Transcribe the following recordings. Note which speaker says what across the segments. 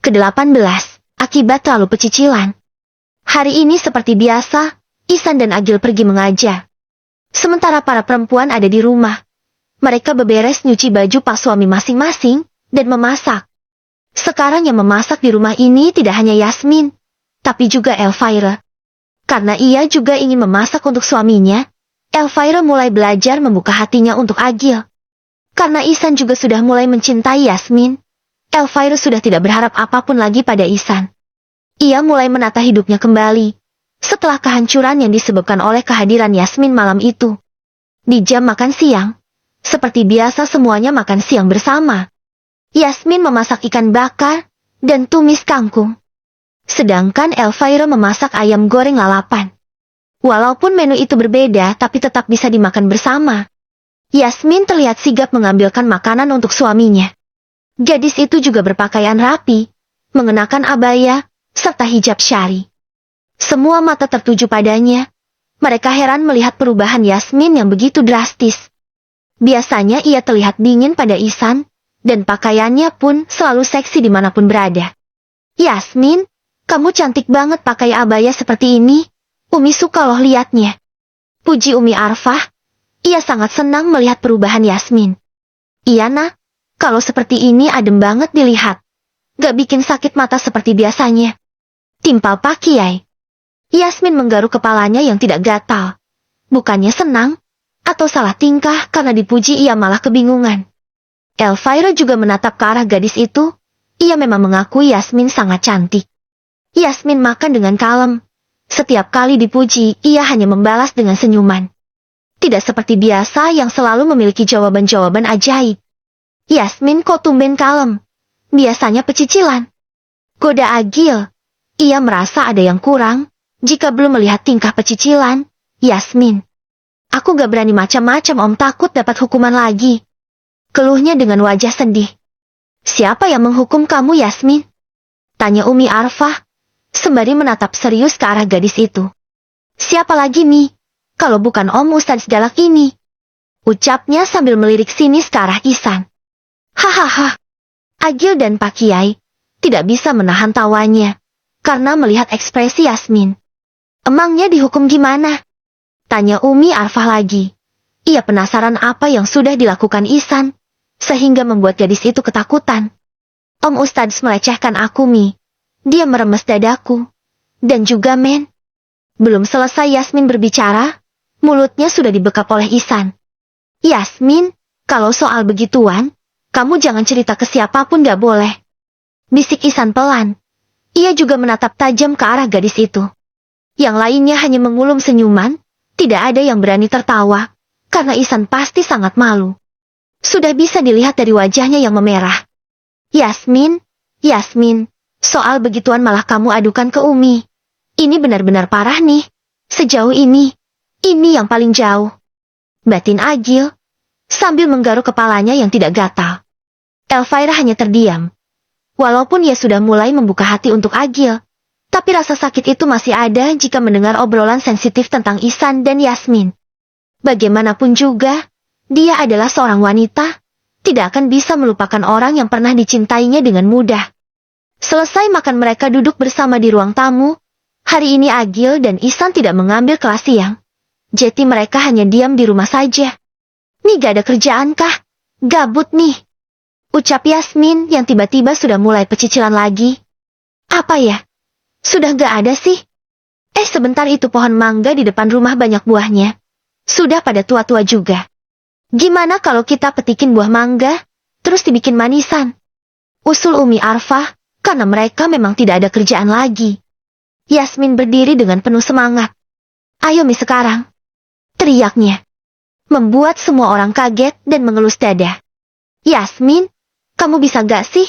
Speaker 1: Ke-18, akibat terlalu pecicilan. Hari ini seperti biasa, Ihsan dan Agil pergi mengajar. Sementara para perempuan ada di rumah. Mereka beberes nyuci baju pas suami masing-masing, dan memasak. Sekarang yang memasak di rumah ini tidak hanya Yasmin, tapi juga Elvira. Karena ia juga ingin memasak untuk suaminya, Elvira mulai belajar membuka hatinya untuk Agil. Karena Ihsan juga sudah mulai mencintai Yasmin, Elvira sudah tidak berharap apapun lagi pada Ihsan. Ia mulai menata hidupnya kembali, setelah kehancuran yang disebabkan oleh kehadiran Yasmin malam itu. Di jam makan siang, seperti biasa semuanya makan siang bersama. Yasmin memasak ikan bakar, dan tumis kangkung. Sedangkan Elvira memasak ayam goreng lalapan. Walaupun menu itu berbeda tapi tetap bisa dimakan bersama. Yasmin terlihat sigap mengambilkan makanan untuk suaminya. Gadis itu juga berpakaian rapi, mengenakan abaya, serta hijab syari. Semua mata tertuju padanya. Mereka heran melihat perubahan Yasmin yang begitu drastis. Biasanya ia terlihat dingin pada Ihsan, dan pakaiannya pun selalu seksi dimanapun berada. Yasmin, kamu cantik banget pakai abaya seperti ini. Umi suka loh liatnya. Puji Umi Arfah. Ia sangat senang melihat perubahan Yasmin. Iya nak, kalau seperti ini adem banget dilihat. Gak bikin sakit mata seperti biasanya. Timpal Pak Kiai. Yasmin menggaruk kepalanya yang tidak gatal. Bukannya senang, atau salah tingkah karena dipuji ia malah kebingungan. Elvira juga menatap ke arah gadis itu. Ia memang mengakui Yasmin sangat cantik. Yasmin makan dengan kalem. Setiap kali dipuji, ia hanya membalas dengan senyuman. Tidak seperti biasa yang selalu memiliki jawaban-jawaban ajaib. Yasmin kok tumben kalem? Biasanya pecicilan. Goda Agil. Ia merasa ada yang kurang, jika belum melihat tingkah pecicilan. Yasmin. Aku gak berani macam-macam om, takut dapat hukuman lagi. Keluhnya dengan wajah sedih. Siapa yang menghukum kamu Yasmin? Tanya Umi Arfah, sembari menatap serius ke arah gadis itu. Siapa lagi nih, kalau bukan Om Ustadz galak ini? Ucapnya sambil melirik sinis ke arah Ihsan. Hahaha. Agil dan Pak Kiai tidak bisa menahan tawanya karena melihat ekspresi Yasmin. Emangnya dihukum gimana? Tanya Umi Arfah lagi. Ia penasaran apa yang sudah dilakukan Ihsan, sehingga membuat gadis itu ketakutan. Om Ustadz melecehkan aku Mi. Dia meremes dadaku. Dan juga men. Belum selesai Yasmin berbicara, mulutnya sudah dibekap oleh Ihsan. Yasmin, kalau soal begituan, kamu jangan cerita ke siapapun gak boleh. Bisik Ihsan pelan. Ia juga menatap tajam ke arah gadis itu. Yang lainnya hanya mengulum senyuman, tidak ada yang berani tertawa, karena Ihsan pasti sangat malu. Sudah bisa dilihat dari wajahnya yang memerah. Yasmin, soal begituan malah kamu adukan ke Umi. Ini benar-benar parah nih. Sejauh ini yang paling jauh. Batin Agil, sambil menggaruk kepalanya yang tidak gatal. Elvira hanya terdiam. Walaupun ia sudah mulai membuka hati untuk Agil, tapi rasa sakit itu masih ada jika mendengar obrolan sensitif tentang Ihsan dan Yasmin. Bagaimanapun juga, dia adalah seorang wanita, tidak akan bisa melupakan orang yang pernah dicintainya dengan mudah. Selesai makan mereka duduk bersama di ruang tamu. Hari ini Agil dan Ihsan tidak mengambil kelas siang. Jadi mereka hanya diam di rumah saja. Nih gak ada kerjaan kah? Gabut nih. Ucap Yasmin yang tiba-tiba sudah mulai pecicilan lagi. Apa ya? Sudah gak ada sih? Sebentar itu pohon mangga di depan rumah banyak buahnya. Sudah pada tua-tua juga. Gimana kalau kita petikin buah mangga, terus dibikin manisan? Usul Umi Arfah, karena mereka memang tidak ada kerjaan lagi. Yasmin berdiri dengan penuh semangat. Ayo Mi sekarang. Teriaknya. Membuat semua orang kaget dan mengelus dada. Yasmin, kamu bisa gak sih?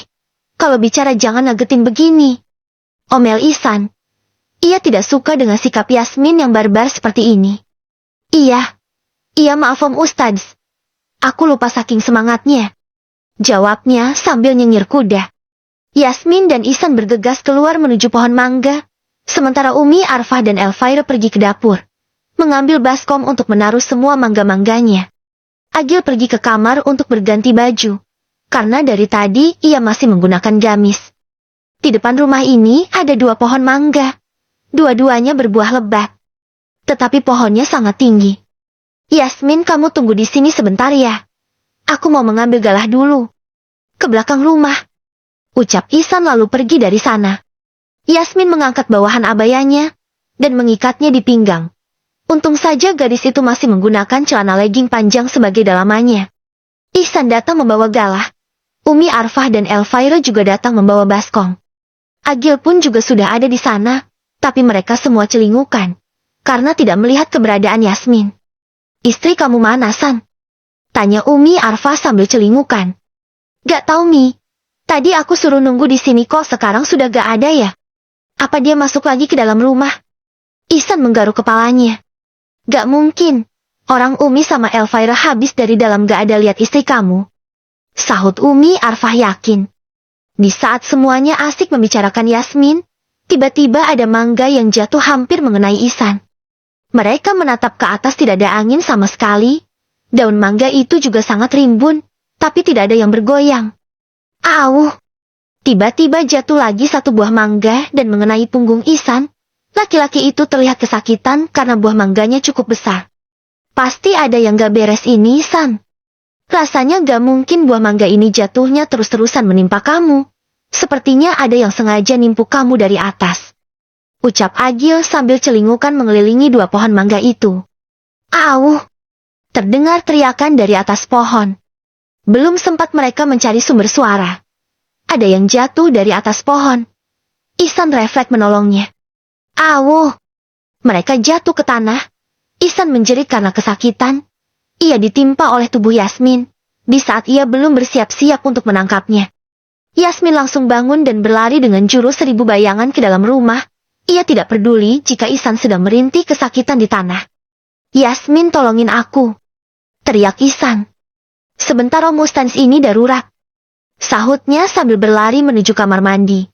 Speaker 1: Kalau bicara jangan ngagetin begini. Omel Ihsan. Ia tidak suka dengan sikap Yasmin yang barbar seperti ini. Iya maaf Om Ustadz. Aku lupa saking semangatnya. Jawabnya sambil nyengir kuda. Yasmin dan Ihsan bergegas keluar menuju pohon mangga. Sementara Umi Arfah dan Elvira pergi ke dapur. Mengambil baskom untuk menaruh semua mangga-mangganya. Agil pergi ke kamar untuk berganti baju. Karena dari tadi ia masih menggunakan gamis. Di depan rumah ini ada 2 pohon mangga. Dua-duanya berbuah lebat. Tetapi pohonnya sangat tinggi. Yasmin, kamu tunggu di sini sebentar ya. Aku mau mengambil galah dulu. Ke belakang rumah. Ucap Ihsan lalu pergi dari sana. Yasmin mengangkat bawahan abayanya dan mengikatnya di pinggang. Untung saja gadis itu masih menggunakan celana legging panjang sebagai dalamannya. Ihsan datang membawa galah. Umi Arfah dan Elvira juga datang membawa baskong. Agil pun juga sudah ada di sana, tapi mereka semua celingukan karena tidak melihat keberadaan Yasmin. Istri kamu mana, San? Tanya Umi Arfah sambil celingukan. Gak tahu, Mi. Tadi aku suruh nunggu di sini kok sekarang sudah gak ada ya? Apa dia masuk lagi ke dalam rumah? Ihsan menggaruk kepalanya. Gak mungkin. Orang Umi sama Elvira habis dari dalam gak ada lihat istri kamu. Sahut Umi Arfah yakin. Di saat semuanya asik membicarakan Yasmin, tiba-tiba ada mangga yang jatuh hampir mengenai Ihsan. Mereka menatap ke atas, tidak ada angin sama sekali. Daun mangga itu juga sangat rimbun, tapi tidak ada yang bergoyang. Auh! Tiba-tiba jatuh lagi satu buah mangga dan mengenai punggung Ihsan. Laki-laki itu terlihat kesakitan karena buah mangganya cukup besar. Pasti ada yang gak beres ini, San. Rasanya gak mungkin buah mangga ini jatuhnya terus-terusan menimpa kamu. Sepertinya ada yang sengaja nimpuk kamu dari atas. Ucap Agil sambil celingukan mengelilingi 2 pohon mangga itu. Auh! Terdengar teriakan dari atas pohon. Belum sempat mereka mencari sumber suara. Ada yang jatuh dari atas pohon. Ihsan refleks menolongnya. Auh! Mereka jatuh ke tanah. Ihsan menjerit karena kesakitan. Ia ditimpa oleh tubuh Yasmin, di saat ia belum bersiap-siap untuk menangkapnya. Yasmin langsung bangun dan berlari dengan jurus 1000 bayangan ke dalam rumah. Ia tidak peduli jika Ihsan sedang merintih kesakitan di tanah. Yasmin, tolongin aku. Teriak Ihsan. Sebentar, Om Ustadz, ini darurat. Sahutnya sambil berlari menuju kamar mandi.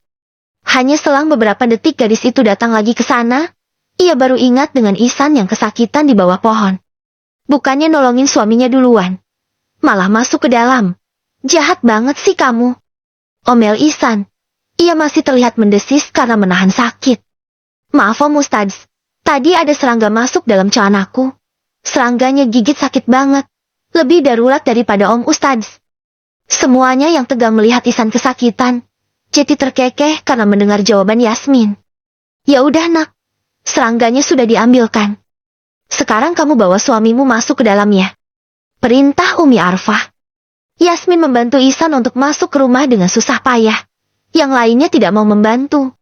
Speaker 1: Hanya selang beberapa detik gadis itu datang lagi ke sana. Ia baru ingat dengan Ihsan yang kesakitan di bawah pohon. Bukannya nolongin suaminya duluan, malah masuk ke dalam. Jahat banget sih kamu. Omel Ihsan. Ia masih terlihat mendesis karena menahan sakit. Maaf Om Ustadz, tadi ada serangga masuk dalam celanaku. Serangganya gigit sakit banget. Lebih darurat daripada Om Ustadz. Semuanya yang tegang melihat Ihsan kesakitan. Jadi terkekeh karena mendengar jawaban Yasmin. Ya udah nak, serangganya sudah diambilkan. Sekarang kamu bawa suamimu masuk ke dalamnya. Perintah Umi Arfah. Yasmin membantu Ihsan untuk masuk ke rumah dengan susah payah. Yang lainnya tidak mau membantu.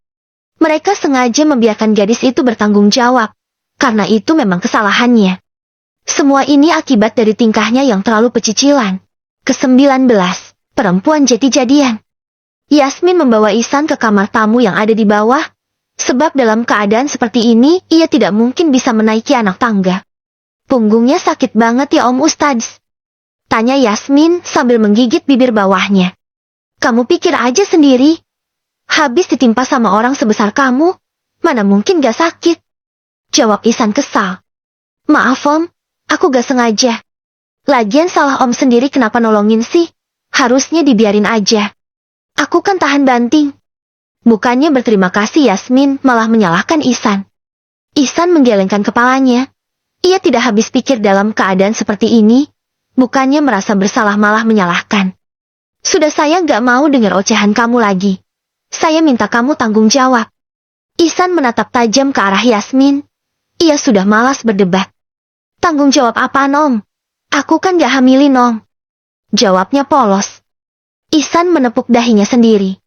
Speaker 1: Mereka sengaja membiarkan gadis itu bertanggung jawab. Karena itu memang kesalahannya. Semua ini akibat dari tingkahnya yang terlalu pecicilan. Ke-19, perempuan jadi-jadian. Yasmin membawa Ihsan ke kamar tamu yang ada di bawah. Sebab dalam keadaan seperti ini, ia tidak mungkin bisa menaiki anak tangga. Punggungnya sakit banget ya Om Ustadz? Tanya Yasmin sambil menggigit bibir bawahnya. Kamu pikir aja sendiri. Habis ditimpa sama orang sebesar kamu, mana mungkin gak sakit? Jawab Ihsan kesal. Maaf Om, aku gak sengaja. Lagian salah Om sendiri, kenapa nolongin sih? Harusnya dibiarin aja. Aku kan tahan banting. Bukannya berterima kasih, Yasmin malah menyalahkan Ihsan. Ihsan menggelengkan kepalanya. Ia tidak habis pikir dalam keadaan seperti ini. Bukannya merasa bersalah malah menyalahkan. Sudah, saya gak mau dengar ocehan kamu lagi. Saya minta kamu tanggung jawab. Ihsan menatap tajam ke arah Yasmin. Ia sudah malas berdebat. Tanggung jawab apa Om? Aku kan gak hamilin Om. Jawabnya polos. Ihsan menepuk dahinya sendiri.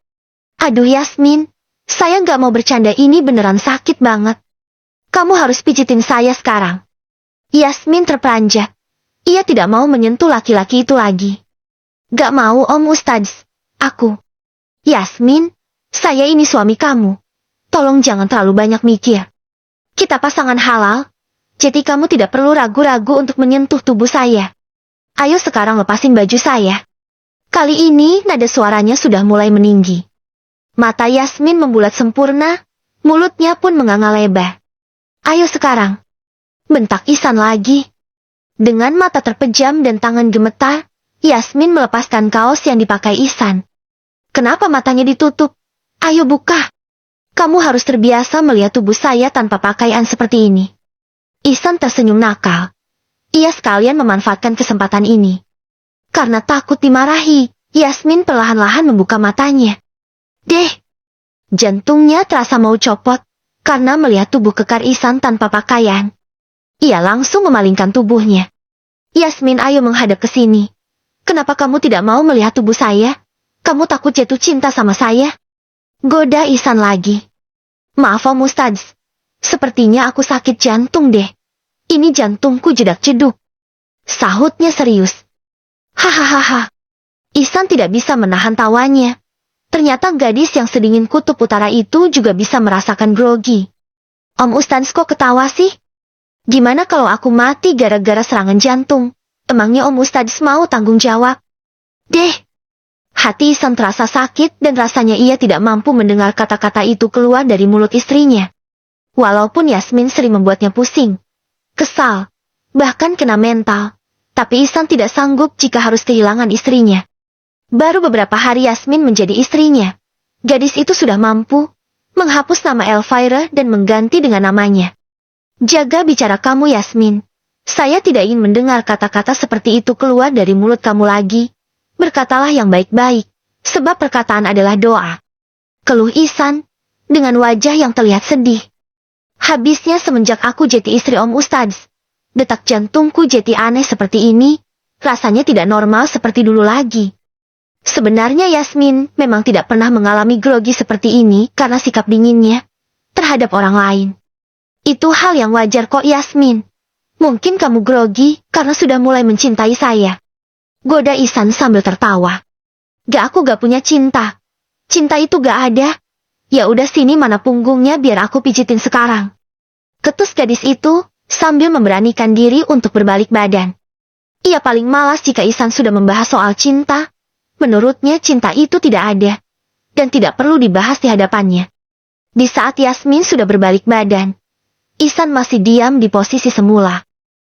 Speaker 1: Aduh Yasmin, saya gak mau bercanda, ini beneran sakit banget. Kamu harus pijitin saya sekarang. Yasmin terperanjat. Ia tidak mau menyentuh laki-laki itu lagi. Gak mau Om Ustadz, aku. Yasmin, saya ini suami kamu. Tolong jangan terlalu banyak mikir. Kita pasangan halal, jadi kamu tidak perlu ragu-ragu untuk menyentuh tubuh saya. Ayo sekarang lepasin baju saya. Kali ini nada suaranya sudah mulai meninggi. Mata Yasmin membulat sempurna, mulutnya pun menganga lebar. Ayo sekarang. Bentak Ihsan lagi. Dengan mata terpejam dan tangan gemetar, Yasmin melepaskan kaos yang dipakai Ihsan. Kenapa matanya ditutup? Ayo buka. Kamu harus terbiasa melihat tubuh saya tanpa pakaian seperti ini. Ihsan tersenyum nakal. Ia sekalian memanfaatkan kesempatan ini. Karena takut dimarahi, Yasmin perlahan-lahan membuka matanya. Deh! Jantungnya terasa mau copot, karena melihat tubuh kekar Ihsan tanpa pakaian. Ia langsung memalingkan tubuhnya. Yasmin, ayo menghadap ke sini. Kenapa kamu tidak mau melihat tubuh saya? Kamu takut jatuh cinta sama saya? Goda Ihsan lagi. Maaf Om Ustadz. Sepertinya aku sakit jantung deh. Ini jantungku jedak-jeduk. Sahutnya serius. Hahaha. Ihsan tidak bisa menahan tawanya. Ternyata gadis yang sedingin kutub utara itu juga bisa merasakan grogi. Om Ustadz kok ketawa sih? Gimana kalau aku mati gara-gara serangan jantung? Emangnya Om Ustadz mau tanggung jawab? Deh! Hati Ihsan terasa sakit dan rasanya ia tidak mampu mendengar kata-kata itu keluar dari mulut istrinya. Walaupun Yasmin sering membuatnya pusing, kesal, bahkan kena mental, tapi Ihsan tidak sanggup jika harus kehilangan istrinya. Baru beberapa hari Yasmin menjadi istrinya. Gadis itu sudah mampu menghapus nama Elvira dan mengganti dengan namanya. Jaga bicara kamu Yasmin. Saya tidak ingin mendengar kata-kata seperti itu keluar dari mulut kamu lagi. Berkatalah yang baik-baik, sebab perkataan adalah doa. Keluh Ihsan, dengan wajah yang terlihat sedih. Habisnya semenjak aku jadi istri Om Ustadz, detak jantungku jadi aneh seperti ini, rasanya tidak normal seperti dulu lagi. Sebenarnya Yasmin memang tidak pernah mengalami grogi seperti ini karena sikap dinginnya terhadap orang lain. Itu hal yang wajar kok Yasmin. Mungkin kamu grogi karena sudah mulai mencintai saya. Goda Ihsan sambil tertawa. Aku gak punya cinta. Cinta itu gak ada. Ya udah sini mana punggungnya biar aku pijitin sekarang. Ketus gadis itu sambil memberanikan diri untuk berbalik badan. Ia paling malas jika Ihsan sudah membahas soal cinta. Menurutnya cinta itu tidak ada. Dan tidak perlu dibahas di hadapannya. Di saat Yasmin sudah berbalik badan, Ihsan masih diam di posisi semula.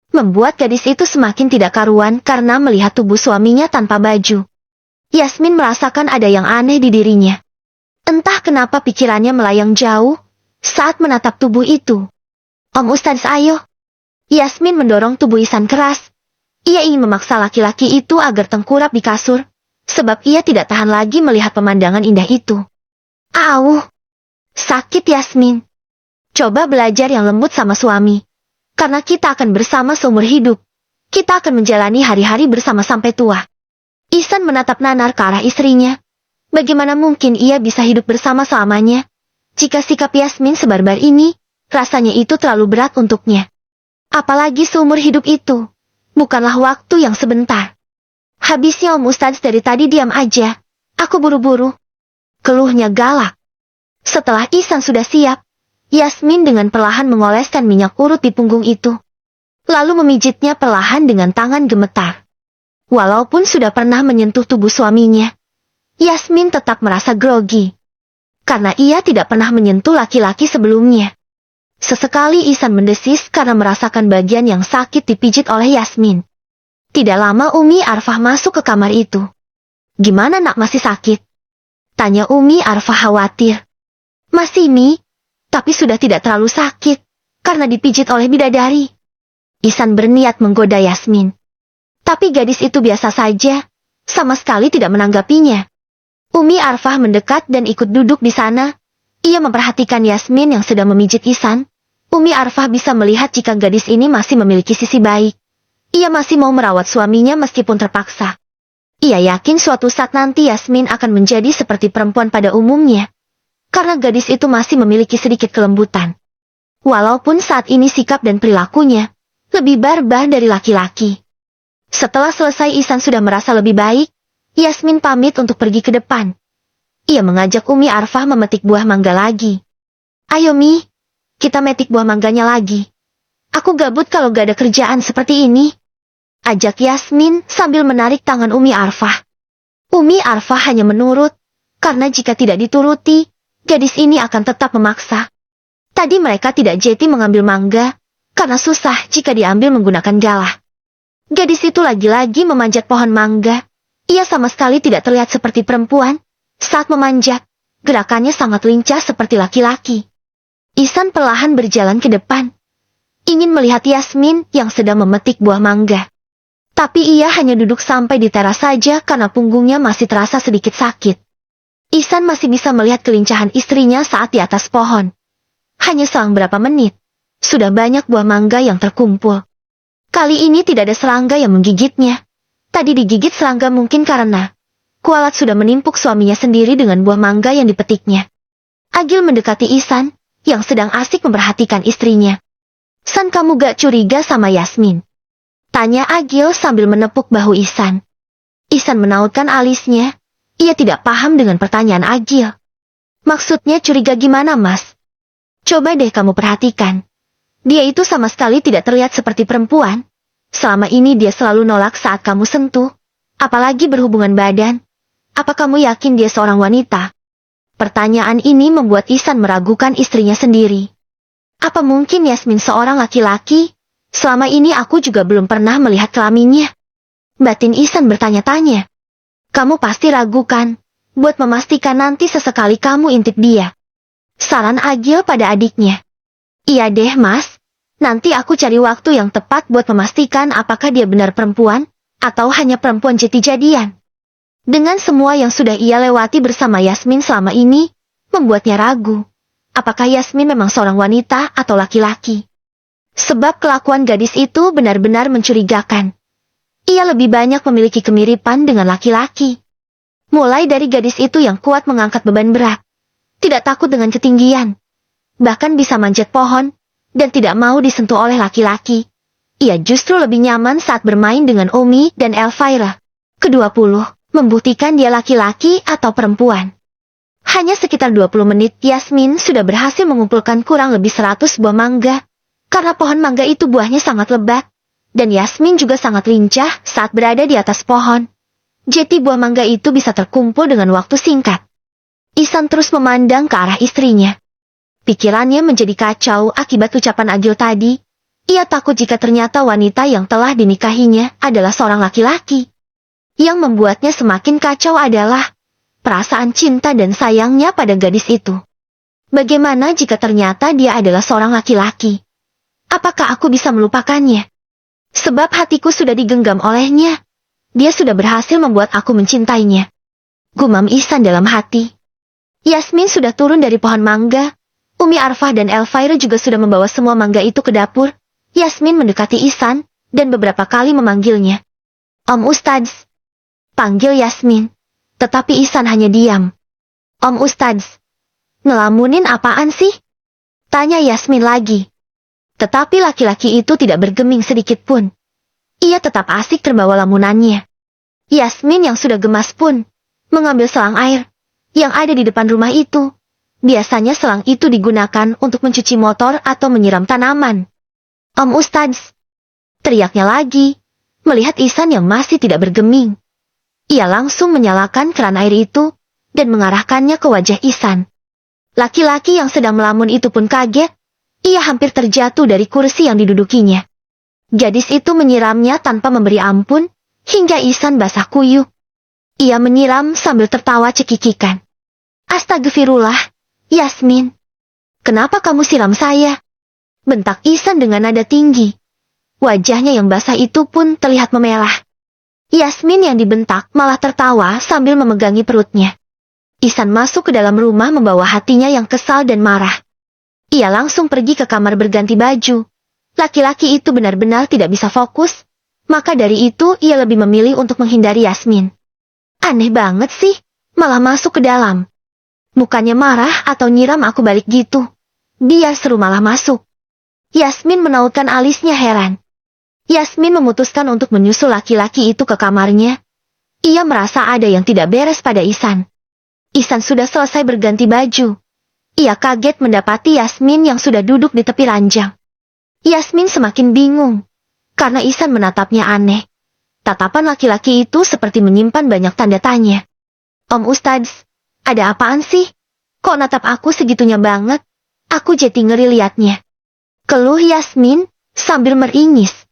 Speaker 1: Membuat gadis itu semakin tidak karuan karena melihat tubuh suaminya tanpa baju. Yasmin merasakan ada yang aneh di dirinya. Entah kenapa pikirannya melayang jauh saat menatap tubuh itu. Om Ustadz ayo. Yasmin mendorong tubuh Ihsan keras. Ia ingin memaksa laki-laki itu agar tengkurap di kasur, sebab ia tidak tahan lagi melihat pemandangan indah itu. Auh! Sakit Yasmin. Coba belajar yang lembut sama suami. Karena kita akan bersama seumur hidup. Kita akan menjalani hari-hari bersama sampai tua. Ihsan menatap nanar ke arah istrinya. Bagaimana mungkin ia bisa hidup bersama selamanya? Jika sikap Yasmin sebarbar ini, rasanya itu terlalu berat untuknya. Apalagi seumur hidup itu. Bukanlah waktu yang sebentar. Habisnya Om Ustadz dari tadi diam aja. Aku buru-buru. Keluhnya galak. Setelah Ihsan sudah siap, Yasmin dengan perlahan mengoleskan minyak urut di punggung itu. Lalu memijitnya perlahan dengan tangan gemetar. Walaupun sudah pernah menyentuh tubuh suaminya, Yasmin tetap merasa grogi. Karena ia tidak pernah menyentuh laki-laki sebelumnya. Sesekali Ihsan mendesis karena merasakan bagian yang sakit dipijit oleh Yasmin. Tidak lama Umi Arfah masuk ke kamar itu. Gimana nak, masih sakit? Tanya Umi Arfah khawatir. Masih Mi. Tapi sudah tidak terlalu sakit, karena dipijit oleh bidadari. Ihsan berniat menggoda Yasmin. Tapi gadis itu biasa saja, sama sekali tidak menanggapinya. Umi Arfah mendekat dan ikut duduk di sana. Ia memperhatikan Yasmin yang sedang memijit Ihsan. Umi Arfah bisa melihat jika gadis ini masih memiliki sisi baik. Ia masih mau merawat suaminya meskipun terpaksa. Ia yakin suatu saat nanti Yasmin akan menjadi seperti perempuan pada umumnya. Karena gadis itu masih memiliki sedikit kelembutan. Walaupun saat ini sikap dan perilakunya lebih barbar dari laki-laki. Setelah selesai Ihsan sudah merasa lebih baik, Yasmin pamit untuk pergi ke depan. Ia mengajak Umi Arfah memetik buah mangga lagi. Ayo Mi, kita metik buah mangganya lagi. Aku gabut kalau gak ada kerjaan seperti ini. Ajak Yasmin sambil menarik tangan Umi Arfah. Umi Arfah hanya menurut, karena jika tidak dituruti, gadis ini akan tetap memaksa. Tadi mereka tidak jeti mengambil mangga, karena susah jika diambil menggunakan galah. Gadis itu lagi-lagi memanjat pohon mangga. Ia sama sekali tidak terlihat seperti perempuan. Saat memanjat, Gerakannya sangat lincah seperti laki-laki. Ihsan perlahan berjalan ke depan, ingin melihat Yasmin yang sedang memetik buah mangga. Tapi ia hanya duduk sampai di teras saja karena punggungnya masih terasa sedikit sakit. Ihsan masih bisa melihat kelincahan istrinya saat di atas pohon. Hanya selang berapa menit, sudah banyak buah mangga yang terkumpul. Kali ini tidak ada serangga yang menggigitnya. Tadi digigit serangga mungkin karena kualat sudah menimpuk suaminya sendiri dengan buah mangga yang dipetiknya. Agil mendekati Ihsan yang sedang asik memperhatikan istrinya. "San, kamu gak curiga sama Yasmin?" tanya Agil sambil menepuk bahu Ihsan. Ihsan menautkan alisnya. Ia tidak paham dengan pertanyaan Agil. "Maksudnya curiga gimana, Mas? Coba deh kamu perhatikan. Dia itu sama sekali tidak terlihat seperti perempuan. Selama ini dia selalu nolak saat kamu sentuh, apalagi berhubungan badan. Apa kamu yakin dia seorang wanita?" Pertanyaan ini membuat Ihsan meragukan istrinya sendiri. Apa mungkin Yasmin seorang laki-laki? Selama ini aku juga belum pernah melihat kelaminnya. Batin Ihsan bertanya-tanya. "Kamu pasti ragukan, buat memastikan nanti sesekali kamu intip dia," saran Agil pada adiknya. "Iya deh, Mas. Nanti aku cari waktu yang tepat buat memastikan apakah dia benar perempuan, atau hanya perempuan jadi-jadian." Dengan semua yang sudah ia lewati bersama Yasmin selama ini, membuatnya ragu. Apakah Yasmin memang seorang wanita atau laki-laki? Sebab kelakuan gadis itu benar-benar mencurigakan. Ia lebih banyak memiliki kemiripan dengan laki-laki. Mulai dari gadis itu yang kuat mengangkat beban berat, tidak takut dengan ketinggian, bahkan bisa manjat pohon, dan tidak mau disentuh oleh laki-laki. Ia justru lebih nyaman saat bermain dengan Omi dan Elvira. Ke-20, membuktikan dia laki-laki atau perempuan. Hanya sekitar 20 menit Yasmin sudah berhasil mengumpulkan kurang lebih 100 buah mangga. Karena pohon mangga itu buahnya sangat lebat, dan Yasmin juga sangat lincah saat berada di atas pohon. Jadi buah mangga itu bisa terkumpul dengan waktu singkat. Ihsan terus memandang ke arah istrinya. Pikirannya menjadi kacau akibat ucapan Agil tadi. Ia takut jika ternyata wanita yang telah dinikahinya adalah seorang laki-laki. Yang membuatnya semakin kacau adalah perasaan cinta dan sayangnya pada gadis itu. Bagaimana jika ternyata dia adalah seorang laki-laki? Apakah aku bisa melupakannya? Sebab hatiku sudah digenggam olehnya. Dia sudah berhasil membuat aku mencintainya. Gumam Ihsan dalam hati. Yasmin sudah turun dari pohon mangga. Umi Arfah dan Elvira juga sudah membawa semua mangga itu ke dapur. Yasmin mendekati Ihsan dan beberapa kali memanggilnya. "Om Ustadz," panggil Yasmin. Tetapi Ihsan hanya diam. "Om Ustadz, ngelamunin apaan sih?" tanya Yasmin lagi. Tetapi laki-laki itu tidak bergeming sedikit pun. Ia tetap asik terbawa lamunannya. Yasmin yang sudah gemas pun mengambil selang air yang ada di depan rumah itu. Biasanya selang itu digunakan untuk mencuci motor atau menyiram tanaman. "Om Ustadz," teriaknya lagi, melihat Ihsan yang masih tidak bergeming. Ia langsung menyalakan keran air itu dan mengarahkannya ke wajah Ihsan. Laki-laki yang sedang melamun itu pun kaget. Ia hampir terjatuh dari kursi yang didudukinya. Gadis itu menyiramnya tanpa memberi ampun, hingga Ihsan basah kuyup. Ia menyiram sambil tertawa cekikikan. "Astagfirullah, Yasmin. Kenapa kamu siram saya?" bentak Ihsan dengan nada tinggi. Wajahnya yang basah itu pun terlihat memerah. Yasmin yang dibentak malah tertawa sambil memegangi perutnya. Ihsan masuk ke dalam rumah membawa hatinya yang kesal dan marah. Ia langsung pergi ke kamar berganti baju. Laki-laki itu benar-benar tidak bisa fokus, maka dari itu ia lebih memilih untuk menghindari Yasmin. Aneh banget sih, malah masuk ke dalam. Bukannya marah atau nyiram aku balik gitu. Biar seru malah masuk. Yasmin menautkan alisnya heran. Yasmin memutuskan untuk menyusul laki-laki itu ke kamarnya. Ia merasa ada yang tidak beres pada Ihsan. Ihsan sudah selesai berganti baju. Ia kaget mendapati Yasmin yang sudah duduk di tepi ranjang. Yasmin semakin bingung, karena Ihsan menatapnya aneh. Tatapan laki-laki itu seperti menyimpan banyak tanda tanya. "Om Ustadz, ada apaan sih? Kok natap aku segitunya banget? Aku jadi ngeri liatnya," keluh Yasmin sambil meringis.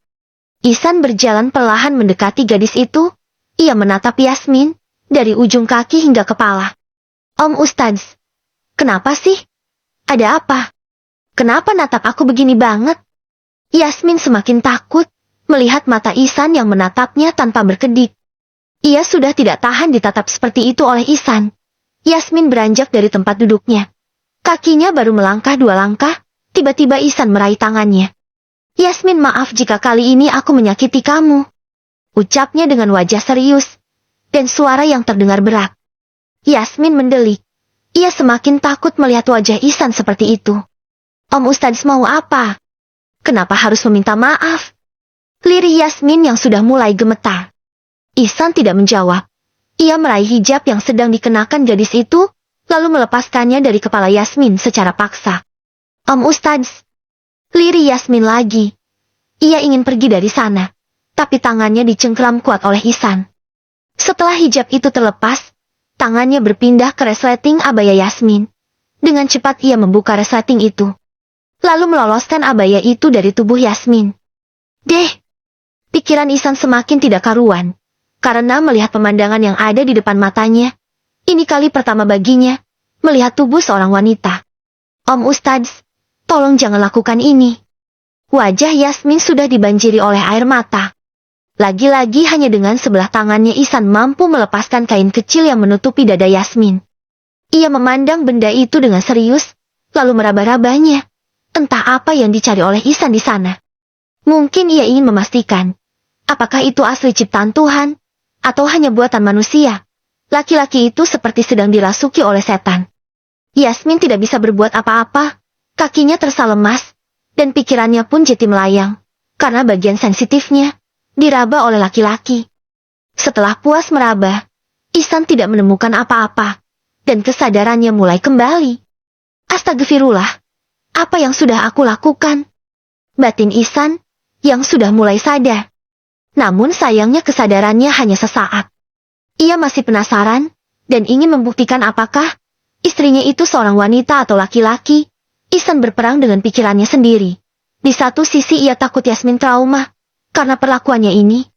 Speaker 1: Ihsan berjalan perlahan mendekati gadis itu. Ia menatap Yasmin dari ujung kaki hingga kepala. "Om Ustadz, Kenapa sih? Ada apa? Kenapa natap aku begini banget? Yasmin semakin takut melihat mata Ihsan yang menatapnya tanpa berkedip. Ia sudah tidak tahan ditatap seperti itu oleh Ihsan. Yasmin beranjak dari tempat duduknya. Kakinya baru melangkah 2 langkah, tiba-tiba Ihsan meraih tangannya. Yasmin, maaf jika kali ini aku menyakiti kamu. Ucapnya dengan wajah serius dan suara yang terdengar berat. Yasmin mendelik. Ia semakin takut melihat wajah Ihsan seperti itu. Om Ustadz mau apa? Kenapa harus meminta maaf? Lirih Yasmin yang sudah mulai gemetar. Ihsan tidak menjawab. Ia meraih hijab yang sedang dikenakan gadis itu, lalu melepaskannya dari kepala Yasmin secara paksa. Om Ustadz. Lirih Yasmin lagi. Ia ingin pergi dari sana, tapi tangannya dicengkram kuat oleh Ihsan. Setelah hijab itu terlepas, tangannya berpindah ke resleting abaya Yasmin. Dengan cepat ia membuka resleting itu, lalu meloloskan abaya itu dari tubuh Yasmin. Deh! Pikiran Ihsan semakin tidak karuan, karena melihat pemandangan yang ada di depan matanya. Ini kali pertama baginya, melihat tubuh seorang wanita. Om Ustadz, tolong jangan lakukan ini. Wajah Yasmin sudah dibanjiri oleh air mata. Lagi-lagi hanya dengan sebelah tangannya Ihsan mampu melepaskan kain kecil yang menutupi dada Yasmin. Ia memandang benda itu dengan serius, lalu meraba-rabanya. Entah apa yang dicari oleh Ihsan di sana. Mungkin ia ingin memastikan, apakah itu asli ciptaan Tuhan, atau hanya buatan manusia. Laki-laki itu seperti sedang dirasuki oleh setan. Yasmin tidak bisa berbuat apa-apa, kakinya terasa lemas, dan pikirannya pun jadi melayang, karena bagian sensitifnya diraba oleh laki-laki. Setelah puas meraba, Ihsan tidak menemukan apa-apa, dan kesadarannya mulai kembali. Astagfirullah, apa yang sudah aku lakukan? Batin Ihsan, yang sudah mulai sadar. Namun sayangnya kesadarannya hanya sesaat. Ia masih penasaran, dan ingin membuktikan apakah istrinya itu seorang wanita atau laki-laki. Ihsan berperang dengan pikirannya sendiri. Di satu sisi ia takut Yasmin trauma karena perlakuannya ini.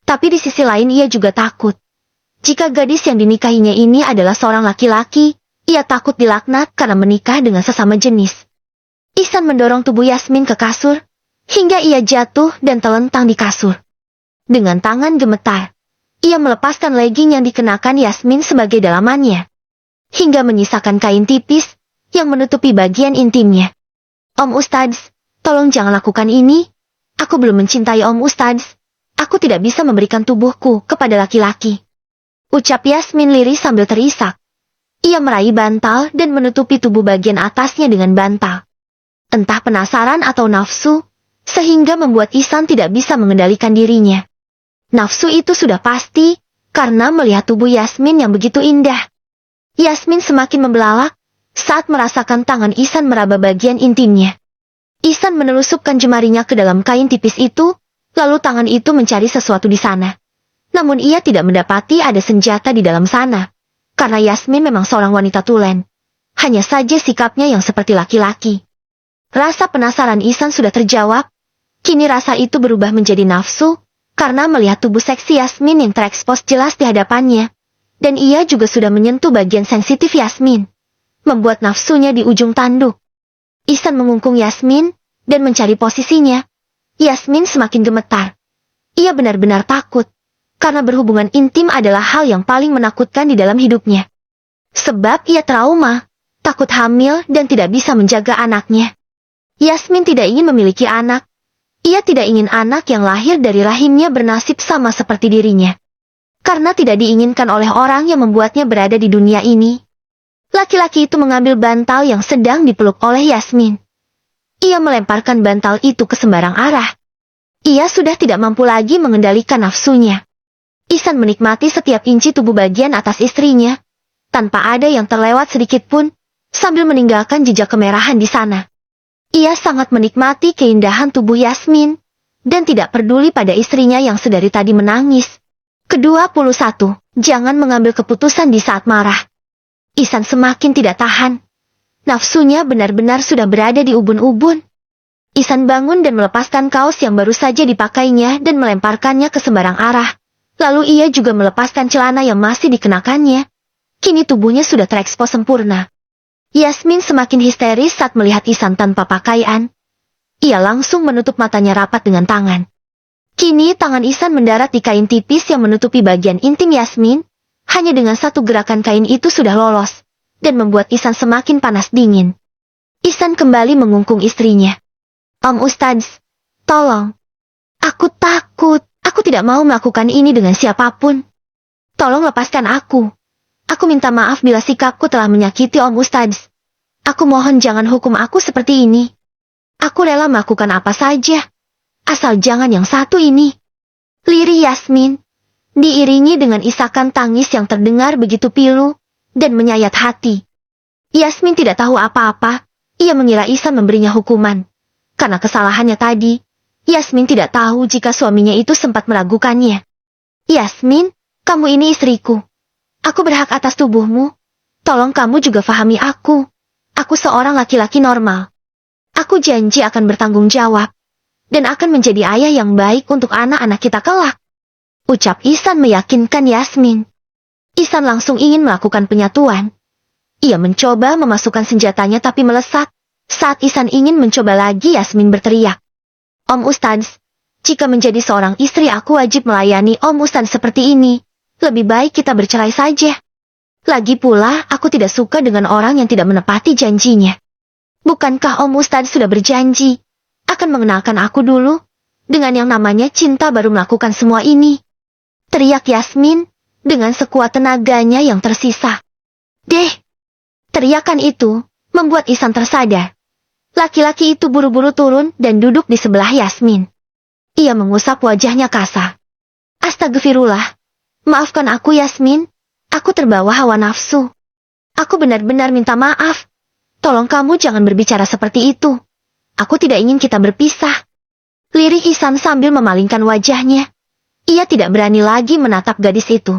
Speaker 1: Tapi di sisi lain ia juga takut. Jika gadis yang dinikahinya ini adalah seorang laki-laki, ia takut dilaknat karena menikah dengan sesama jenis. Ihsan mendorong tubuh Yasmin ke kasur, hingga ia jatuh dan telentang di kasur. Dengan tangan gemetar, ia melepaskan legging yang dikenakan Yasmin sebagai dalamannya, hingga menyisakan kain tipis yang menutupi bagian intimnya. Om Ustadz, tolong jangan lakukan ini. Aku belum mencintai Om Ustadz. Aku tidak bisa memberikan tubuhku kepada laki-laki. Ucap Yasmin lirih sambil terisak. Ia meraih bantal dan menutupi tubuh bagian atasnya dengan bantal. Entah penasaran atau nafsu, sehingga membuat Ihsan tidak bisa mengendalikan dirinya. Nafsu itu sudah pasti, karena melihat tubuh Yasmin yang begitu indah. Yasmin semakin membelalak saat merasakan tangan Ihsan meraba bagian intimnya. Ihsan menelusupkan jemarinya ke dalam kain tipis itu, lalu tangan itu mencari sesuatu di sana. Namun ia tidak mendapati ada senjata di dalam sana, karena Yasmin memang seorang wanita tulen. Hanya saja sikapnya yang seperti laki-laki. Rasa penasaran Ihsan sudah terjawab, kini rasa itu berubah menjadi nafsu, karena melihat tubuh seksi Yasmin yang terekspos jelas di hadapannya. Dan ia juga sudah menyentuh bagian sensitif Yasmin, membuat nafsunya di ujung tanduk. Ihsan mengungkung Yasmin dan mencari posisinya. Yasmin semakin gemetar. Ia benar-benar takut, karena berhubungan intim adalah hal yang paling menakutkan di dalam hidupnya. Sebab ia trauma, takut hamil dan tidak bisa menjaga anaknya. Yasmin tidak ingin memiliki anak. Ia tidak ingin anak yang lahir dari rahimnya bernasib sama seperti dirinya. Karena tidak diinginkan oleh orang yang membuatnya berada di dunia ini. Laki-laki itu mengambil bantal yang sedang dipeluk oleh Yasmin. Ia melemparkan bantal itu ke sembarang arah. Ia sudah tidak mampu lagi mengendalikan nafsunya. Ihsan menikmati setiap inci tubuh bagian atas istrinya, tanpa ada yang terlewat sedikit pun, sambil meninggalkan jejak kemerahan di sana. Ia sangat menikmati keindahan tubuh Yasmin, dan tidak peduli pada istrinya yang sedari tadi menangis. Ke-21, jangan mengambil keputusan di saat marah. Ihsan semakin tidak tahan. Nafsunya benar-benar sudah berada di ubun-ubun. Ihsan bangun dan melepaskan kaos yang baru saja dipakainya dan melemparkannya ke sembarang arah. Lalu ia juga melepaskan celana yang masih dikenakannya. Kini tubuhnya sudah terekspos sempurna. Yasmin semakin histeris saat melihat Ihsan tanpa pakaian. Ia langsung menutup matanya rapat dengan tangan. Kini tangan Ihsan mendarat di kain tipis yang menutupi bagian intim Yasmin. Hanya dengan satu gerakan kain itu sudah lolos, dan membuat Ihsan semakin panas dingin. Ihsan kembali mengungkung istrinya. Om Ustadz, tolong. Aku takut. Aku tidak mau melakukan ini dengan siapapun. Tolong lepaskan aku. Aku minta maaf bila sikapku telah menyakiti Om Ustadz. Aku mohon jangan hukum aku seperti ini. Aku rela melakukan apa saja. Asal jangan yang satu ini. Lirih Yasmin, diiringi dengan isakan tangis yang terdengar begitu pilu, dan menyayat hati. Yasmin tidak tahu apa-apa, ia mengira Ihsan memberinya hukuman. Karena kesalahannya tadi, Yasmin tidak tahu jika suaminya itu sempat meragukannya. Yasmin, kamu ini istriku. Aku berhak atas tubuhmu. Tolong kamu juga fahami aku. Aku seorang laki-laki normal. Aku janji akan bertanggung jawab. Dan akan menjadi ayah yang baik untuk anak-anak kita kelak. Ucap Ihsan meyakinkan Yasmin. Ihsan langsung ingin melakukan penyatuan. Ia mencoba memasukkan senjatanya tapi melesat. Saat Ihsan ingin mencoba lagi, Yasmin berteriak. Om Ustadz, jika menjadi seorang istri aku wajib melayani Om Ustadz seperti ini. Lebih baik kita bercerai saja. Lagi pula, aku tidak suka dengan orang yang tidak menepati janjinya. Bukankah Om Ustadz sudah berjanji akan mengenalkan aku dulu? Dengan yang namanya cinta baru melakukan semua ini. Teriak Yasmin dengan sekuat tenaganya yang tersisa. Deh! Teriakan itu membuat Ihsan tersadar. Laki-laki itu buru-buru turun dan duduk di sebelah Yasmin. Ia mengusap wajahnya kasar. Astagfirullah. Maafkan aku Yasmin. Aku terbawa hawa nafsu. Aku benar-benar minta maaf. Tolong kamu jangan berbicara seperti itu. Aku tidak ingin kita berpisah. Lirih Ihsan sambil memalingkan wajahnya. Ia tidak berani lagi menatap gadis itu.